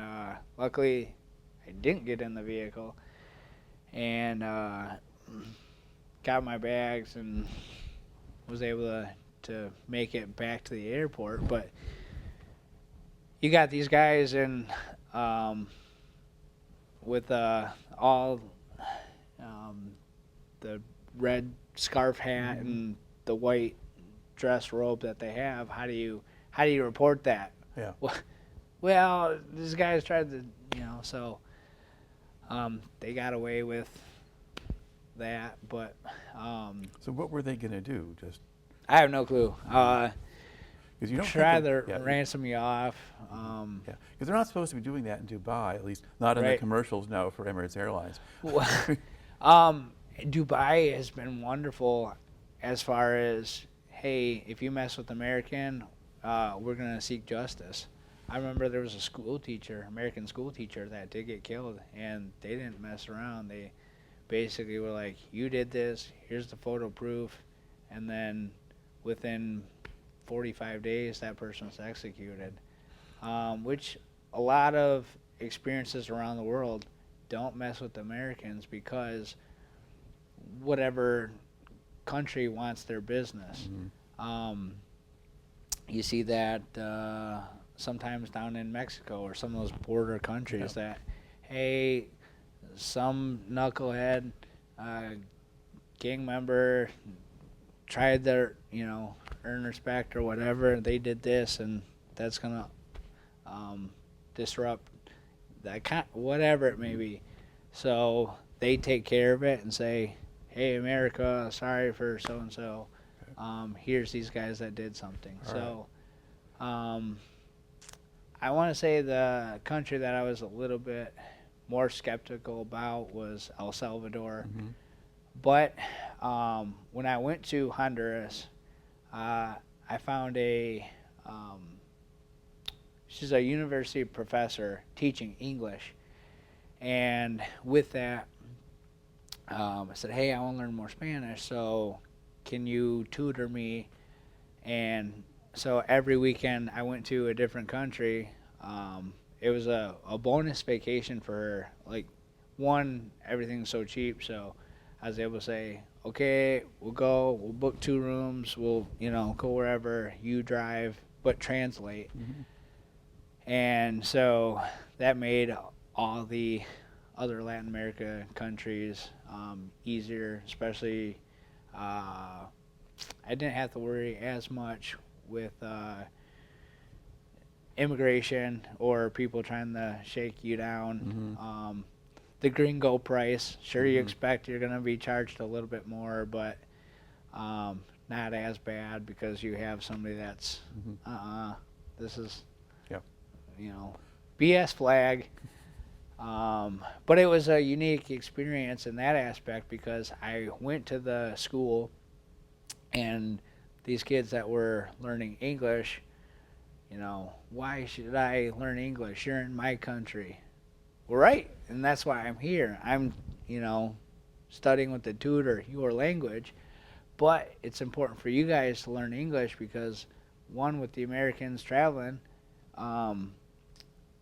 luckily I didn't get in the vehicle, and got my bags and was able to make it back to the airport. But you got these guys in with all the red scarf hat and the white dress robe that they have. How do you report that? Yeah. Well, these guys tried to, so they got away with that, but so what were they going to do? Just I have no clue. You don't try to ransom you off. Yeah, because they're not supposed to be doing that in Dubai, at least not in the commercials now for Emirates Airlines. Dubai has been wonderful as far as, hey, if you mess with American, we're going to seek justice. I remember there was a American school teacher that did get killed, and they didn't mess around. They basically were like, you did this, here's the photo proof, and then within 45 days that person was executed, which a lot of experiences around the world don't mess with Americans because whatever country wants their business. You see that sometimes down in Mexico or some of those border countries that, hey, some knucklehead gang member tried their, earn respect or whatever, they did this, and that's gonna disrupt that whatever it may be. So they take care of it and say, hey, America, sorry for so and so. Here's these guys that did something. So I want to say the country that I was a little bit more skeptical about was El Salvador. But when I went to Honduras, I found she's a university professor teaching English. And with that, I said, hey, I want to learn more Spanish, so can you tutor me? And so every weekend I went to a different country. It was a bonus vacation for her. Like, one, everything's so cheap, so I was able to say, okay, we'll book 2 rooms, we'll, go wherever, you drive, but translate. And so that made all the other Latin America countries easier, especially I didn't have to worry as much with immigration or people trying to shake you down. The gringo price, sure, you expect you're going to be charged a little bit more, but not as bad because you have somebody that's, this is, BS flag. But it was a unique experience in that aspect because I went to the school and these kids that were learning English, why should I learn English? You're in my country. Well, right, and that's why I'm here. I'm, studying with the tutor your language, but it's important for you guys to learn English because, one, with the Americans traveling,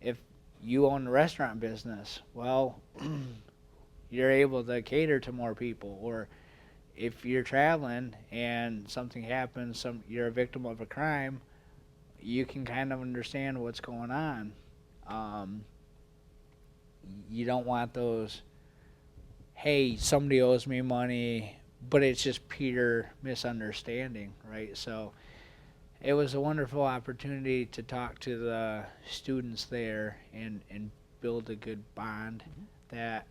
if you own a restaurant business, well, you're able to cater to more people. Or if you're traveling and something happens, you're a victim of a crime, you can kind of understand what's going on. You don't want those, hey, somebody owes me money, but it's just pure misunderstanding, right? So it was a wonderful opportunity to talk to the students there and build a good bond that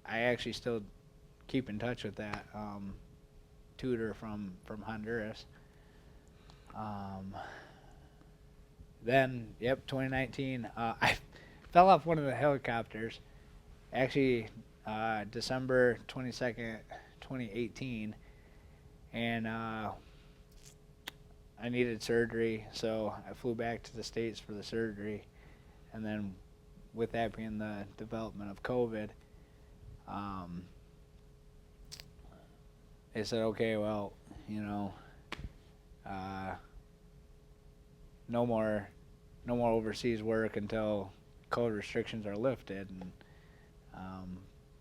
I actually still keep in touch with that tutor from Honduras. Then, 2019, I fell off one of the helicopters, actually December 22nd, 2018, and I needed surgery, so I flew back to the States for the surgery, and then with that being the development of COVID, they said, okay, well, no more overseas work until COVID restrictions are lifted, and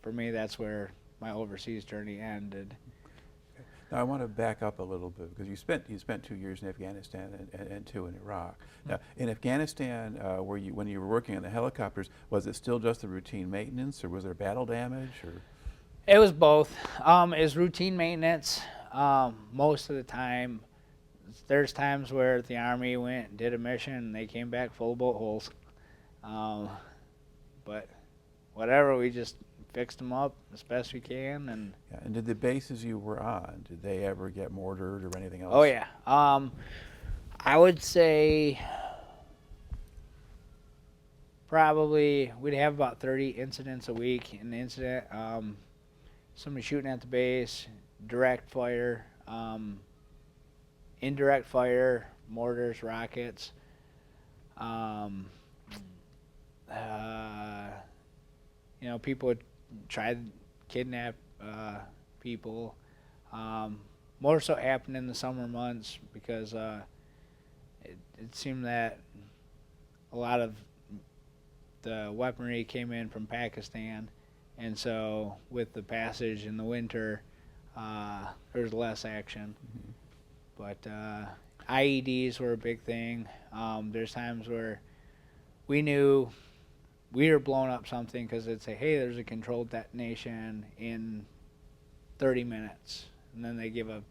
for me, that's where my overseas journey ended. Now I want to back up a little bit because you spent 2 years in Afghanistan and 2 in Iraq. Now in Afghanistan, when you were working on the helicopters, was it still just the routine maintenance, or was there battle damage, or? It was both. It was routine maintenance most of the time. There's times where the Army went and did a mission and they came back full of boat holes. But whatever, we just fixed them up as best we can. And yeah, and did the bases you were on, did they ever get mortared or anything else? oh yeah, I would say probably we'd have about 30 incidents a week. An incident, somebody shooting at the base, direct fire, indirect fire, mortars, rockets. People would try to kidnap people. More so happened in the summer months because it seemed that a lot of the weaponry came in from Pakistan, and so with the passage in the winter, there was less action. Mm-hmm. But IEDs were a big thing. There's times where we knew we were blowing up something because they'd say, hey, there's a controlled detonation in 30 minutes. And then they give a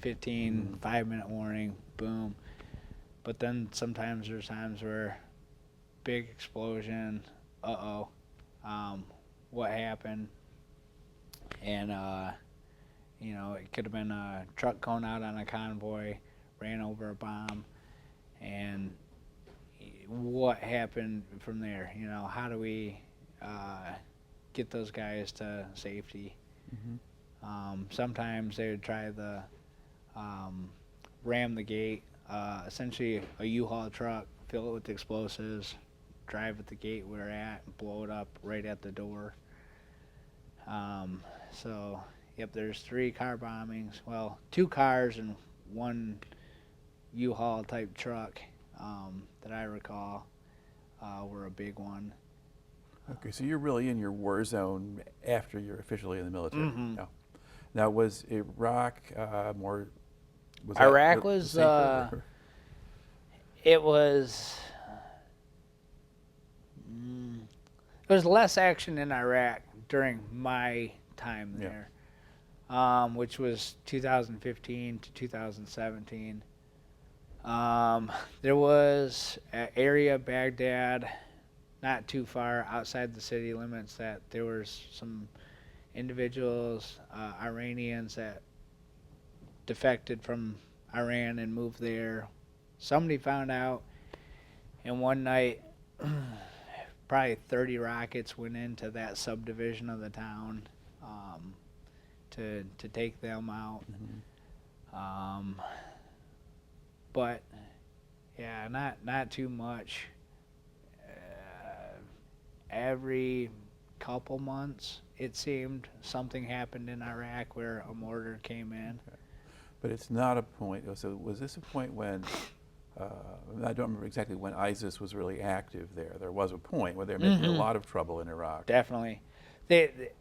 5-minute warning, boom. But then sometimes there's times where big explosion, what happened? And, it could have been a truck going out on a convoy, ran over a bomb, and what happened from there? How do we get those guys to safety? Mm-hmm. Sometimes they would try to ram the gate, essentially a U-Haul truck, fill it with explosives, drive at the gate we're at, and blow it up right at the door. There's 3 car bombings. Well, 2 cars and 1 U-Haul type truck that I recall were a big one. Okay, so you're really in your war zone after you're officially in the military. Mm-hmm. Yeah. Now, was Iraq more? Was Iraq was. It was. There was less action in Iraq during my time there, which was 2015 to 2017. There was an area, Baghdad, not too far outside the city limits, that there was some individuals, Iranians, that defected from Iran and moved there. Somebody found out, and one night, probably 30 rockets went into that subdivision of the town to take them out. Mm-hmm. But yeah, not too much. Every couple months, it seemed something happened in Iraq where a mortar came in. Okay. But it's not a point. So was this a point when? I don't remember exactly when ISIS was really active there. There was a point where they were making a lot of trouble in Iraq. Definitely. They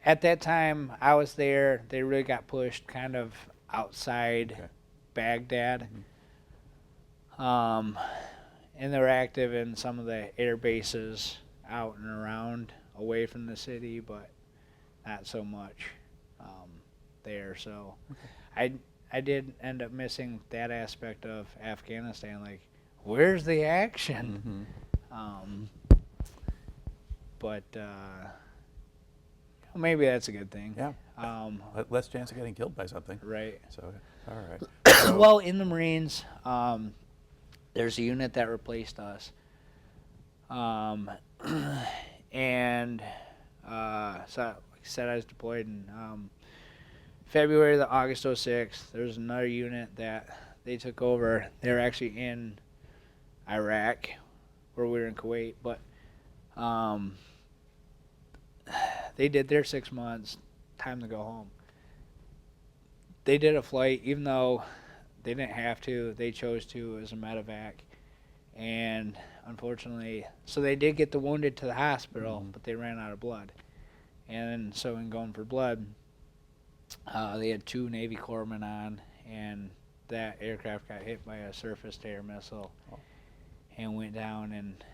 at that time I was there, they really got pushed kind of outside Baghdad. Mm-hmm. And they were active in some of the air bases out and around, away from the city, but not so much there. So I did end up missing that aspect of Afghanistan. Like, where's the action? Mm-hmm. But maybe that's a good thing. Yeah. Less chance of getting killed by something. Right. So, all right. Well, in the Marines, there's a unit that replaced us. And so, like I said, I was deployed in February to August 06. There was another unit that they took over. They were actually in Iraq, where we were in Kuwait, but they did their 6 months, time to go home. They did a flight, even though they didn't have to, they chose to as a medevac. And unfortunately, so they did get the wounded to the hospital, but they ran out of blood. And so in going for blood, they had 2 Navy corpsmen on, and that aircraft got hit by a surface-to-air missile and went down, and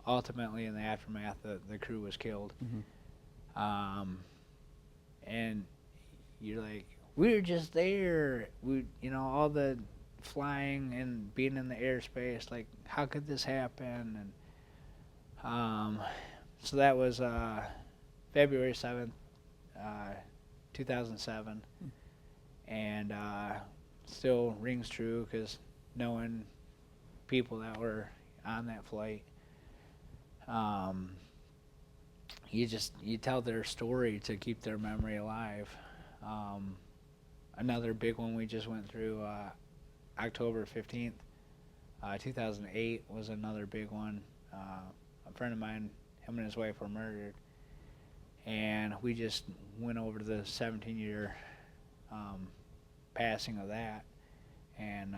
ultimately in the aftermath, the crew was killed. And you're like, we were just there. We, all the flying and being in the airspace. Like, how could this happen? And so that was February 7th, 2007, and still rings true because knowing people that were on that flight, you tell their story to keep their memory alive. Another big one we just went through, October 15th, 2008 was another big one. A friend of mine, him and his wife were murdered, and we just went over the 17-year passing of that, and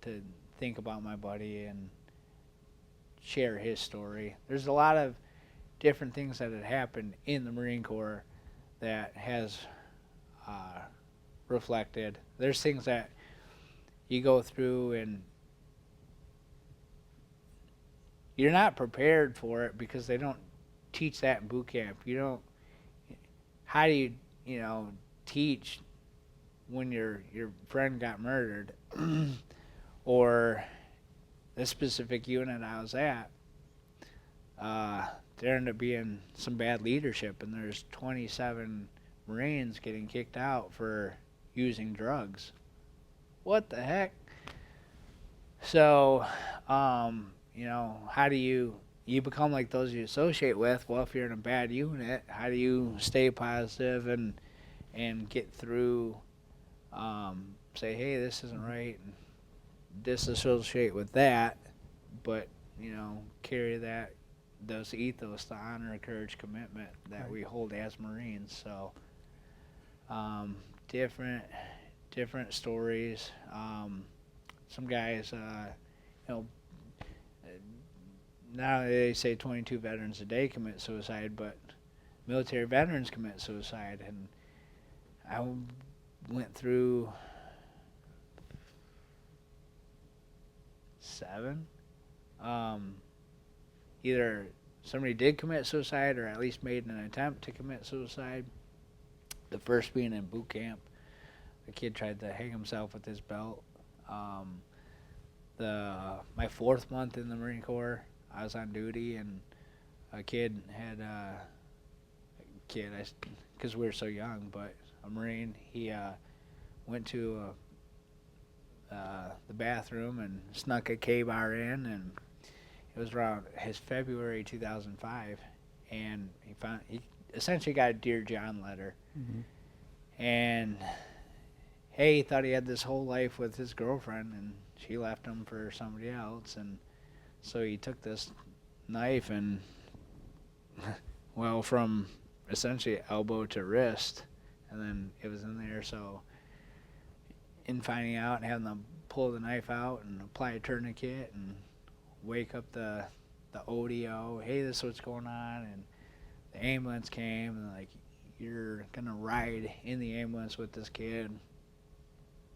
to think about my buddy and share his story. There's a lot of different things that had happened in the Marine Corps that has reflected. There's things that you go through and you're not prepared for it because they don't teach that in boot camp. How do you teach when your friend got murdered? Or the specific unit I was at, there ended up being some bad leadership, and there's 27 Marines getting kicked out for using drugs. What the heck? So, how do you become like those you associate with? Well, if you're in a bad unit, how do you stay positive and get through, say, hey, this isn't right, and disassociate with that, but, carry those ethos, the honor, courage, commitment that we hold as Marines. So, different stories. Some guys, now they say 22 veterans a day commit suicide, but military veterans commit suicide, and I went through 7. Either somebody did commit suicide or at least made an attempt to commit suicide. The first being in boot camp. The kid tried to hang himself with his belt. My 4th month in the Marine Corps, I was on duty, and a kid had because we were so young, but a Marine, he went to the bathroom and snuck a K-bar in, and it was around his February 2005, and he essentially got a Dear John letter. Mm-hmm. And hey, he thought he had this whole life with his girlfriend, and she left him for somebody else, and so he took this knife and, well, from essentially elbow to wrist, and then it was in there. So in finding out and having them pull the knife out and apply a tourniquet and wake up the ODO, hey, this is what's going on, and the ambulance came, and like, you're gonna ride in the ambulance with this kid.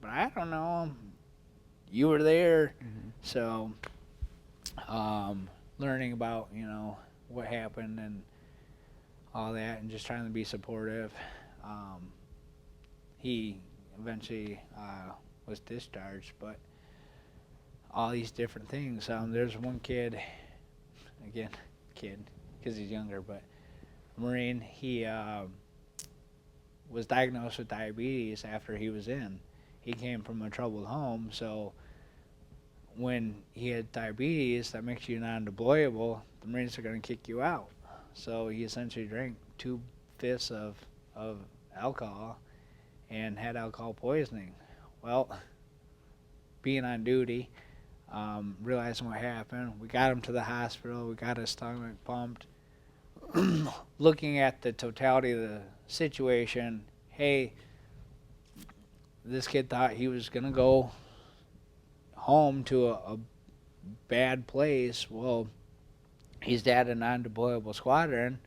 But I don't know, you were there. Mm-hmm. So learning about what happened and all that, and just trying to be supportive. He eventually was discharged, but all these different things. There's one kid, because he's younger, but a Marine, he was diagnosed with diabetes after he was in. He came from a troubled home, so when he had diabetes, that makes you non-deployable. The Marines are going to kick you out. So he essentially drank 2/5 of alcohol and had alcohol poisoning. Well, being on duty, realizing what happened, we got him to the hospital, we got his stomach pumped. Looking at the totality of the situation, hey, this kid thought he was going to go home to a bad place. Well, he's at a non-deployable squadron.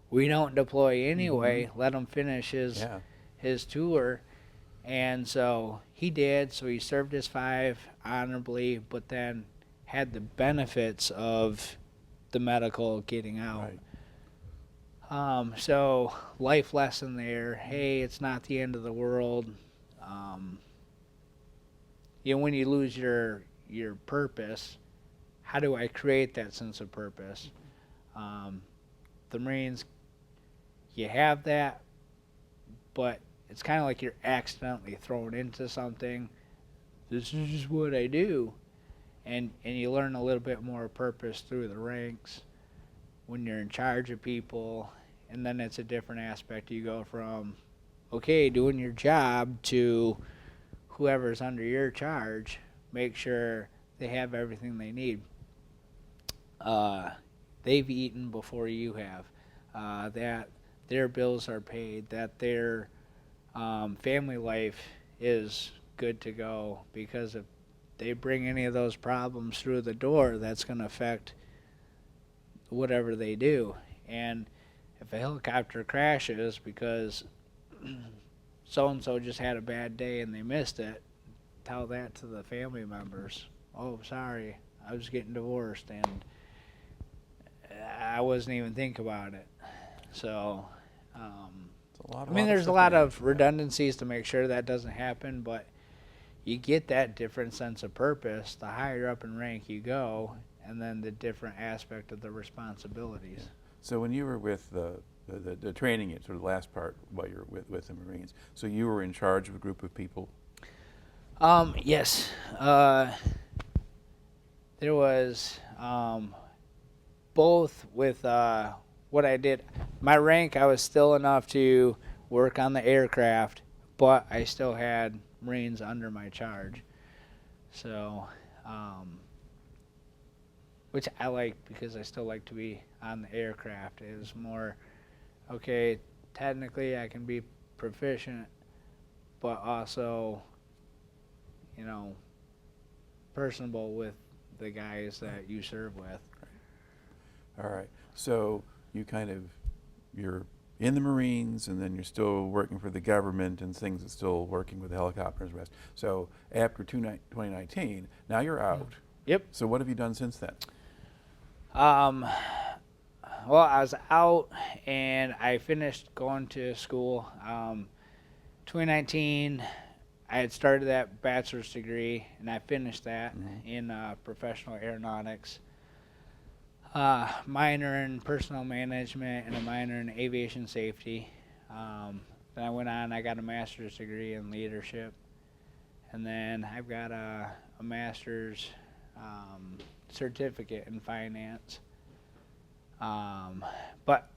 We don't deploy anyway. Mm-hmm. Let him finish his tour. And so he did. So he served his 5 honorably, but then had the benefits of the medical getting out. So life lesson there. Hey, it's not the end of the world. Um, when you lose your purpose, how do I create that sense of purpose? The Marines, you have that, but it's kind of like you're accidentally thrown into something. This is just what I do. And you learn a little bit more purpose through the ranks when you're in charge of people. And then it's a different aspect. You go from, okay, doing your job to whoever's under your charge, make sure they have everything they need. They've eaten before you have. That their bills are paid. That their family life is good to go, because if they bring any of those problems through the door, that's going to affect whatever they do. And if a helicopter crashes because so-and-so just had a bad day and they missed it, tell that to the family members. Oh, sorry, I was getting divorced and I wasn't even thinking about it. So, there's a lot of redundancies to make sure that doesn't happen, but you get that different sense of purpose the higher up in rank you go, and then the different aspect of the responsibilities. Yeah. So when you were with the training, sort of the last part while you're with the Marines, so you were in charge of a group of people? Yes. There was both with what I did. My rank, I was still enough to work on the aircraft, but I still had Marines under my charge. So, which I like, because I still like to be on the aircraft. It was more, okay, technically I can be proficient, but also, personable with the guys that you serve with. All right. So you're in the Marines, and then you're still working for the government and things are still working with the helicopters and the rest. So after 2019, now you're out. Yep. So what have you done since then? Well, I was out and I finished going to school. 2019, I had started that bachelor's degree, and I finished that in professional aeronautics. Minor in personnel management and a minor in aviation safety. Then I went on, I got a master's degree in leadership. And then I've got a master's certificate in finance. But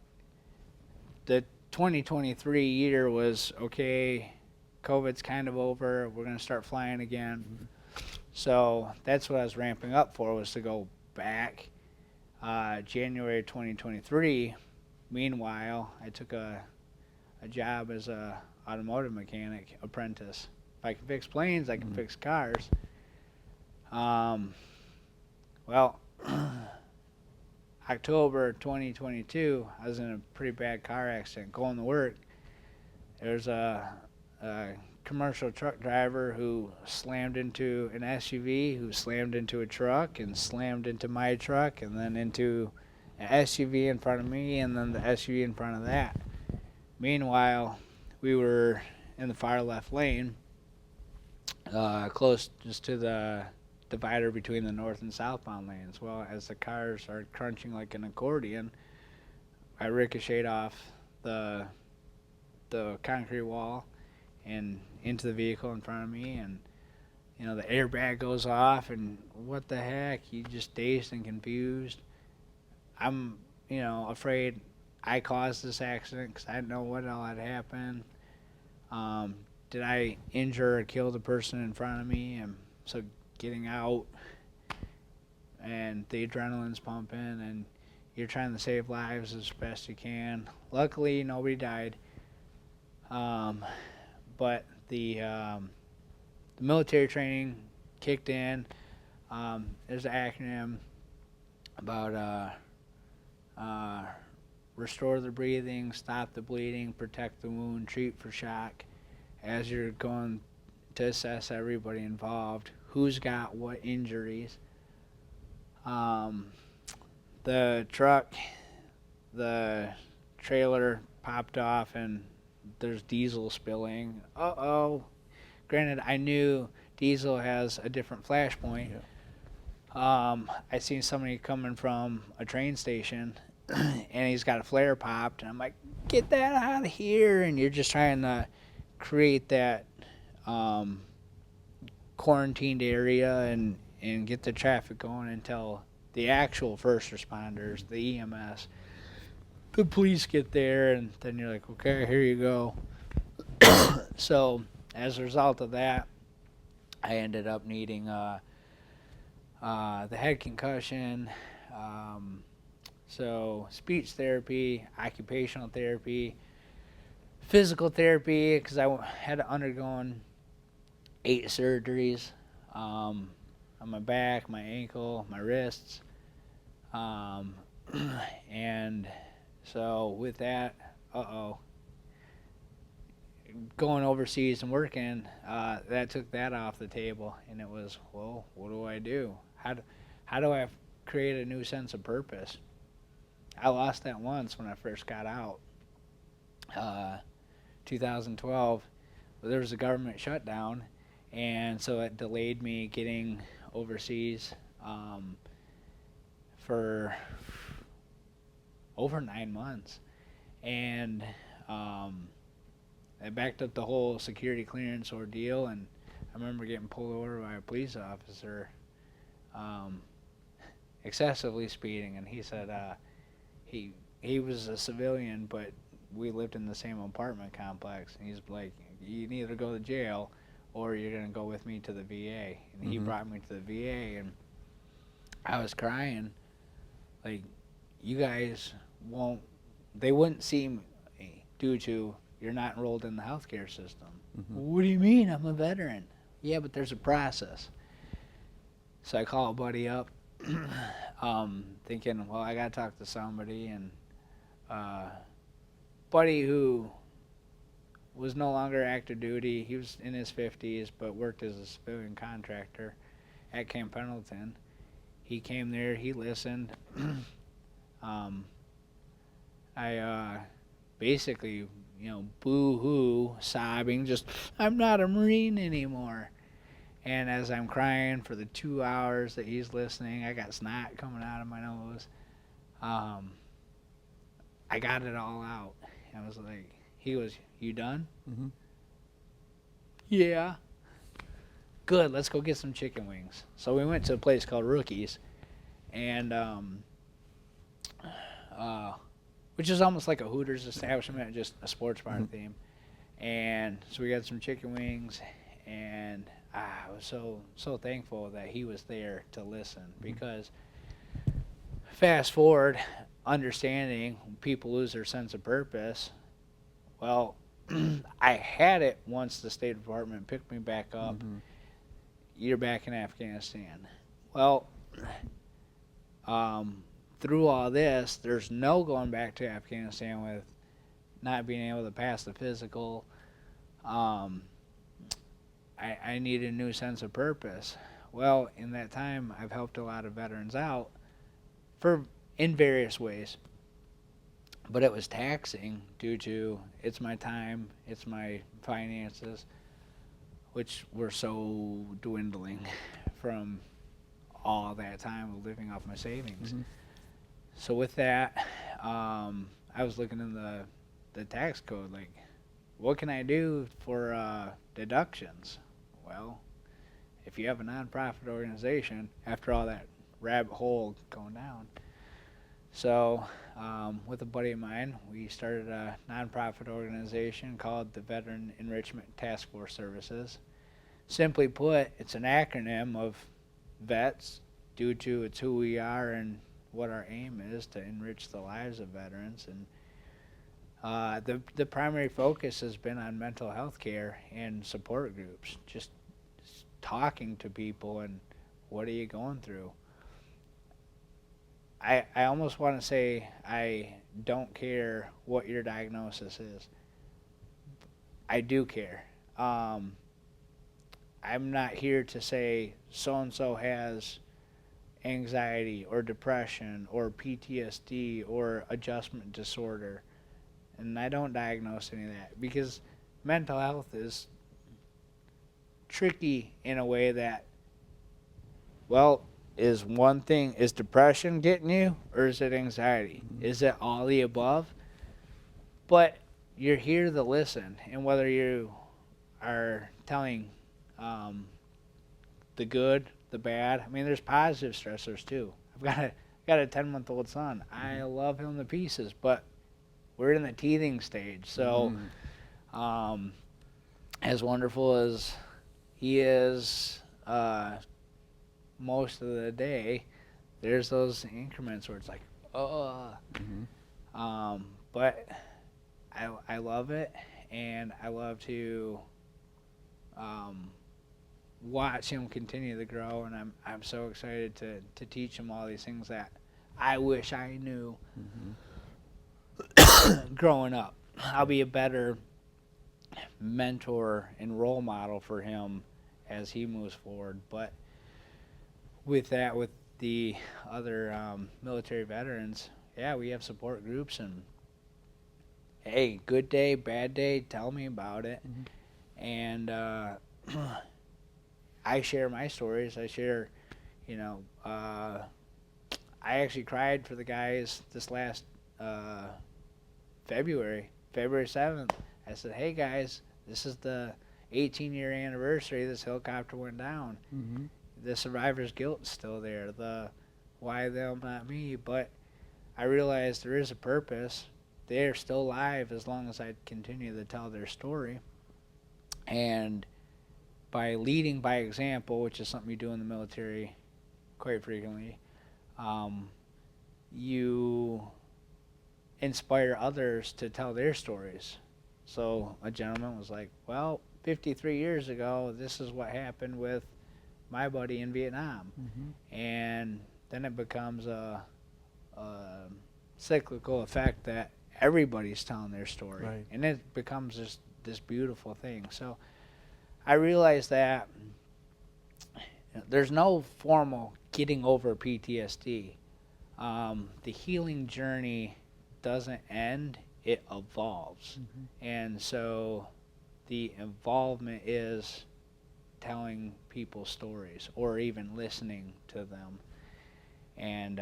the 2023 year was, okay, COVID's kind of over, we're going to start flying again. So that's what I was ramping up for, was to go back. January 2023, meanwhile, I took a job as a automotive mechanic apprentice. If I can fix planes, I can fix cars. Well, October 2022, I was in a pretty bad car accident going to work. There's a commercial truck driver who slammed into an SUV, who slammed into a truck and slammed into my truck, and then into an SUV in front of me, and then the SUV in front of that. Meanwhile, we were in the far left lane, close just to the divider between the north and southbound lanes. Well, as the cars are crunching like an accordion, I ricocheted off the concrete wall and into the vehicle in front of me, and the airbag goes off, and what the heck, you just dazed and confused. I'm afraid I caused this accident because I didn't know what all had happened. Did I injure or kill the person in front of me? And so getting out, and the adrenaline's pumping, and you're trying to save lives as best you can. Luckily, nobody died. But the military training kicked in. There's an acronym about restore the breathing, stop the bleeding, protect the wound, treat for shock, as you're going to assess everybody involved, who's got what injuries. The truck trailer popped off and there's diesel spilling. Uh-oh. Granted, I knew diesel has a different flash point. I seen somebody coming from a train station and he's got a flare popped, and I'm like, get that out of here. And you're just trying to create that quarantined area and get the traffic going until the actual first responders, the EMS, the police get there, and then you're like, okay, here you go. So as a result of that, I ended up needing the head concussion, so speech therapy, occupational therapy, physical therapy, because I had undergone 8 surgeries on my back, my ankle, my wrists, and so with that, going overseas and working, that took that off the table, and it was, well, what do I do? How do I create a new sense of purpose? I lost that once when I first got out. 2012, there was a government shutdown, and so it delayed me getting overseas for over 9 months, and I backed up the whole security clearance ordeal, and I remember getting pulled over by a police officer excessively speeding, and he said he was a civilian, but we lived in the same apartment complex, and he's like, you can either go to jail or you're going to go with me to the VA. And he brought me to the VA, and I was crying, like, you guys they wouldn't see me due to you're not enrolled in the healthcare system. What do you mean? I'm a veteran. Yeah, but there's a process. So I call a buddy up, thinking, well, I got to talk to somebody, and buddy who was no longer active duty, he was in his 50s, but worked as a civilian contractor at Camp Pendleton. He came there, he listened. I basically, boo-hoo, sobbing, just, I'm not a Marine anymore. And as I'm crying for the 2 hours that he's listening, I got snot coming out of my nose. I got it all out. I was like, he goes, you done? Yeah. Good, let's go get some chicken wings. So we went to a place called Rookies, and which is almost like a Hooters establishment, just a sports bar theme. And so we got some chicken wings, and I was so thankful that he was there to listen, because fast forward, understanding people lose their sense of purpose. Well, I had it once the State Department picked me back up. You're back in Afghanistan. Well, through all this, there's no going back to Afghanistan with not being able to pass the physical. I need a new sense of purpose. Well, in that time, I've helped a lot of veterans out in various ways. But it was taxing due to it's my time, it's my finances, which were so dwindling from all that time of living off my savings. So with that, I was looking in the tax code, like, what can I do for deductions? Well, if you have a nonprofit organization, after all that rabbit hole going down. So with a buddy of mine, we started a nonprofit organization called the Veteran Enrichment Task Force Services. Simply put, it's an acronym of vets, due to it's who we are and what our aim is to enrich the lives of veterans. And the primary focus has been on mental health care and support groups, just talking to people and what are you going through. I almost want to say I don't care what your diagnosis is. I do care. I'm not here to say so-and-so has anxiety or depression or PTSD or adjustment disorder. and I don't diagnose any of that, because mental health is tricky in a way that, well, is depression getting you, or is it anxiety? Mm-hmm. Is it all the above? But you're here to listen, and whether you are telling the good, the bad. I mean, there's positive stressors too. I've got a 10-month-old son. I love him to pieces, but we're in the teething stage. So, as wonderful as he is, most of the day, there's those increments where it's like, but I love it, and I love to watch him continue to grow, and I'm so excited to teach him all these things that I wish I knew growing up. I'll be a better mentor and role model for him as he moves forward. But with the other military veterans, yeah, we have support groups, and hey, good day, bad day, tell me about it. And I share my stories. I share, I actually cried for the guys this last February 7th. I said, hey guys, this is the 18-year anniversary this helicopter went down. The survivor's guilt is still there. The why them, not me. But I realized there is a purpose. They're still alive as long as I continue to tell their story. And by leading by example, which is something you do in the military quite frequently, you inspire others to tell their stories. So a gentleman was like, well, 53 years ago, this is what happened with my buddy in Vietnam. And then it becomes a cyclical effect that everybody's telling their story. Right. And it becomes this beautiful thing. So I realized that there's no formal getting over PTSD. The healing journey doesn't end, it evolves. And so the involvement is telling people stories, or even listening to them, and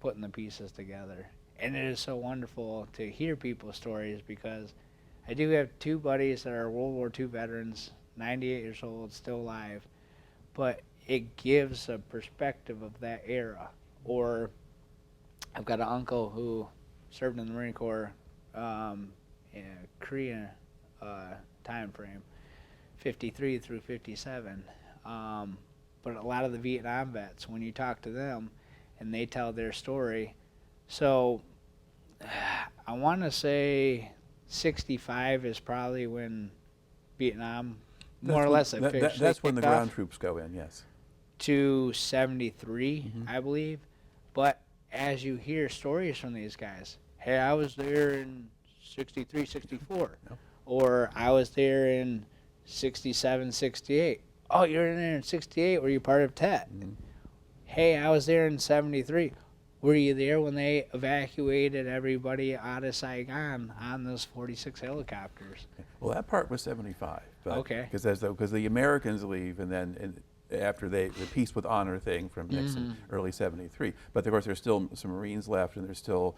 putting the pieces together. And it is so wonderful to hear people's stories, because I do have two buddies that are World War II veterans, 98 years old, still alive, but it gives a perspective of that era. Or I've got an uncle who served in the Marine Corps in a Korean time frame, 53 through 57. But a lot of the Vietnam vets, when you talk to them and they tell their story, so I want to say 65 is probably when Vietnam, more or less, that's when the ground troops go in, yes. To 73, I believe. But as you hear stories from these guys, hey, I was there in 63, 64. Yep. Or I was there in 67, 68. Oh, you're in there in 68. Were you part of TET? Hey, I was there in 73. Were you there when they evacuated everybody out of Saigon on those 46 helicopters? Well, that part was 75. Okay. Because the Americans leave, and then after the Peace with Honor thing from Nixon, early 73. But of course, there's still some Marines left, and there's still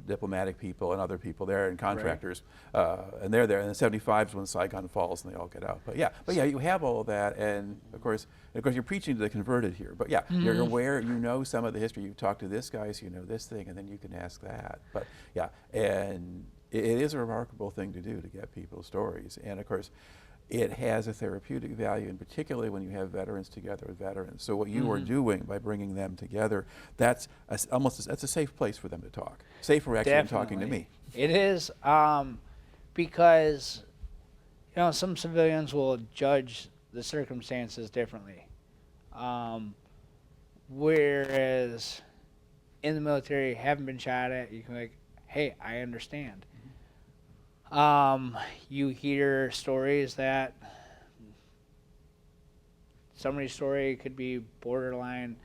diplomatic people and other people there, and contractors, and they're there. And then 75 is when Saigon falls, and they all get out. But yeah, you have all of that, and of course, you're preaching to the converted here. But yeah, you're aware, you know some of the history. You talk to this guy, so you know this thing, and then you can ask that. But yeah, and it is a remarkable thing to do, to get people's stories, and of course, it has a therapeutic value, and particularly when you have veterans together with veterans. So what you are doing by bringing them together, that's that's a safe place for them to talk. Safer actually than talking to me. It is, because some civilians will judge the circumstances differently, whereas in the military, haven't been shot at, you can be like, hey, I understand. You hear stories that somebody's story could be borderline,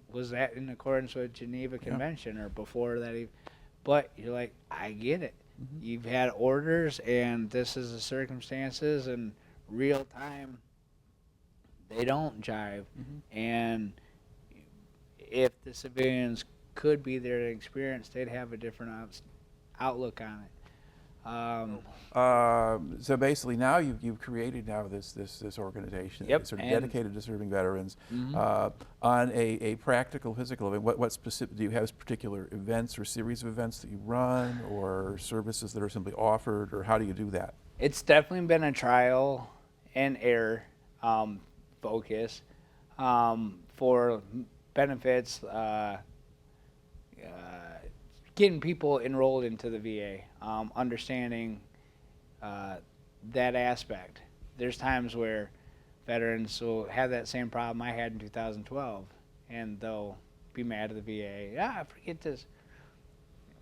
was that in accordance with Geneva Convention or before that? But you're like, I get it. You've had orders, and this is the circumstances, and real time, they don't jive. And if the civilians could be there to experience, they'd have a different outlook on it. So basically, now you've created now this organization that's sort of dedicated to serving veterans on a practical, physical event. What specific do you have? Particular events or series of events that you run, or services that are simply offered, or how do you do that? It's definitely been a trial and error focus for benefits. Getting people enrolled into the VA, understanding that aspect. There's times where veterans will have that same problem I had in 2012, and they'll be mad at the VA. Forget this.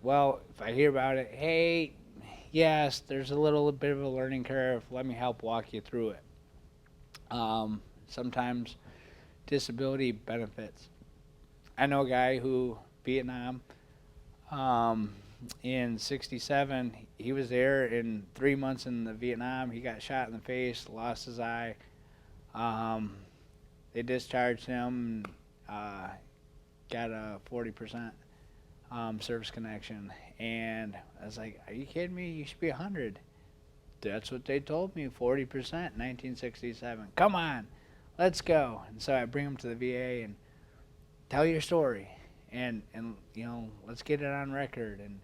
Well, if I hear about it, hey, yes, there's a little bit of a learning curve. Let me help walk you through it. Sometimes disability benefits. I know a guy who, Vietnam, in '67, he was there in 3 months in the Vietnam. He got shot in the face, lost his eye. They discharged him, got a 40% service connection. And I was like, are you kidding me? You should be 100. That's what they told me, 40% in 1967. Come on, let's go. And so I bring him to the VA and tell your story. And let's get it on record, and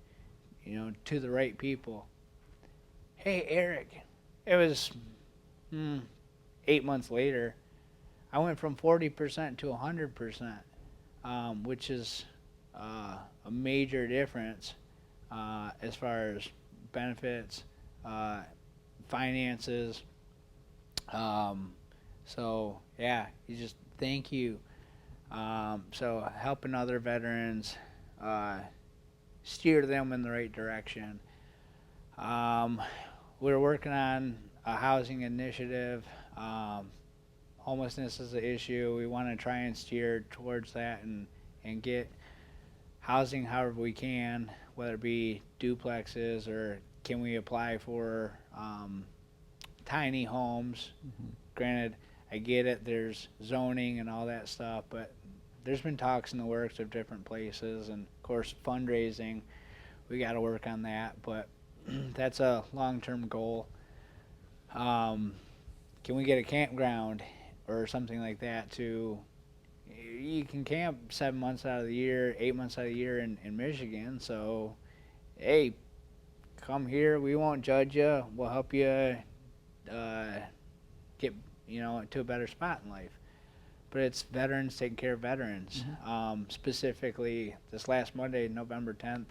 to the right people. Hey, Eric, it was 8 months later. I went from 40% to 100%, which is a major difference as far as benefits, finances. So yeah, you just thank you. So helping other veterans, steer them in the right direction. We're working on a housing initiative. Homelessness is an issue. We want to try and steer towards that and get housing however we can, whether it be duplexes or can we apply for tiny homes. Granted, I get it, there's zoning and all that stuff, but there's been talks in the works of different places, and of course fundraising, we got to work on that, but that's a long-term goal. Can we get a campground or something like that you can camp 7 months out of the year, 8 months out of the year in Michigan, so hey, come here, we won't judge you, we'll help you get to a better spot in life. But it's veterans taking care of veterans. Specifically, this last Monday, November 10th,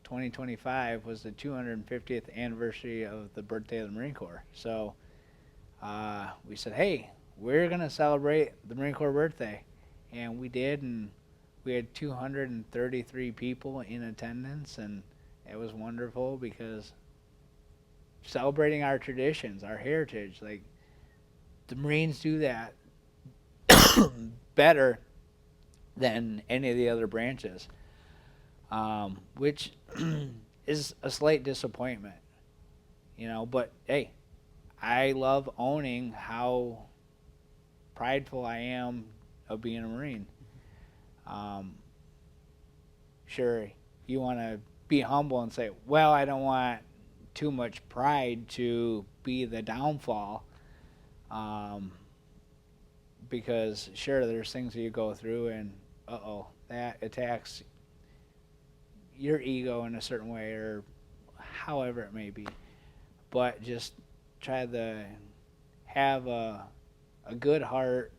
2025, was the 250th anniversary of the birthday of the Marine Corps. So we said, hey, we're going to celebrate the Marine Corps birthday. And we did, and we had 233 people in attendance, and it was wonderful because celebrating our traditions, our heritage, like the Marines do that better than any of the other branches, which is a slight disappointment, but hey, I love owning how prideful I am of being a Marine. Sure, you want to be humble and say, well, I don't want too much pride to be the downfall, because sure, there's things that you go through and that attacks your ego in a certain way, or however it may be, but just try to have a good heart,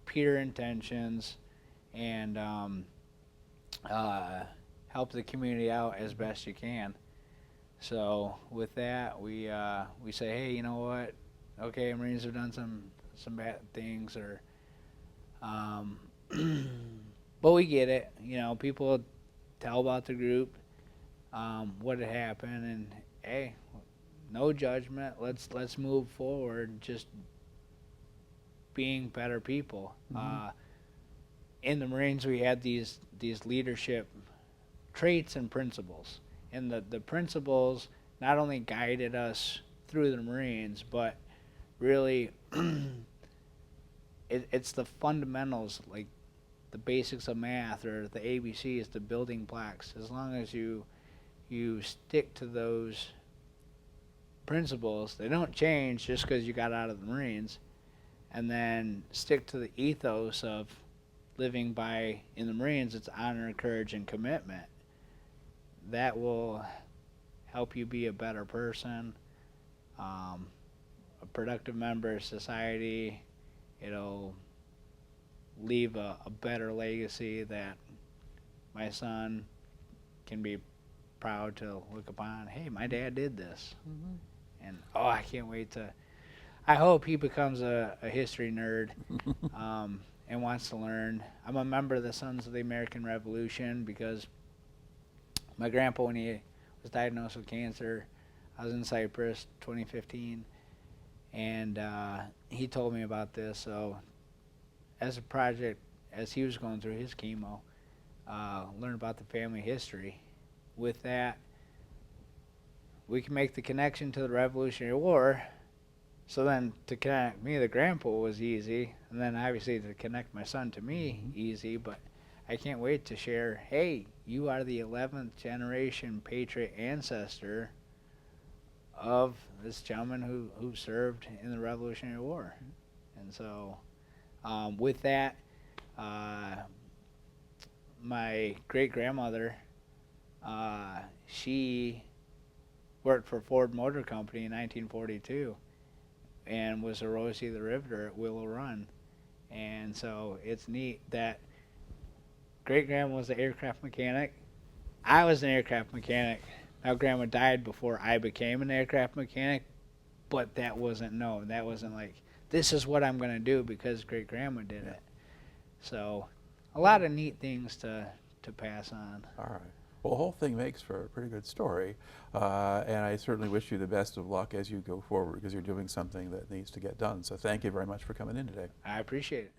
pure intentions, and help the community out as best you can. So with that, we say, hey, you know what? Okay, Marines have done some bad things, or but we get it. People tell about the group, what had happened, and hey, no judgment. Let's move forward. Just being better people. In the Marines, we had these leadership traits and principles. And the principles not only guided us through the Marines, but really it's the fundamentals, like the basics of math or the ABCs, the building blocks. As long as you stick to those principles, they don't change just because you got out of the Marines, and then stick to the ethos of living by, in the Marines, it's honor, courage, and commitment. That will help you be a better person, a productive member of society. It'll leave a better legacy that my son can be proud to look upon. Hey, my dad did this. Mm-hmm. And I can't wait to, I hope he becomes a history nerd and wants to learn. I'm a member of the Sons of the American Revolution because my grandpa, when he was diagnosed with cancer, I was in Cyprus 2015, and he told me about this. So as a project, as he was going through his chemo, learn about the family history. With that, we can make the connection to the Revolutionary War. So then to connect me to grandpa was easy, and then obviously to connect my son to me, easy, but I can't wait to share, hey, you are the 11th generation patriot ancestor of this gentleman who served in the Revolutionary War. And so with that, my great-grandmother, she worked for Ford Motor Company in 1942 and was a Rosie the Riveter at Willow Run. And so it's neat that great-grandma was an aircraft mechanic. I was an aircraft mechanic. Now, grandma died before I became an aircraft mechanic, but that wasn't known. That wasn't like, this is what I'm going to do because great-grandma did it. So a lot of neat things to pass on. All right. Well, the whole thing makes for a pretty good story, and I certainly wish you the best of luck as you go forward because you're doing something that needs to get done. So thank you very much for coming in today. I appreciate it.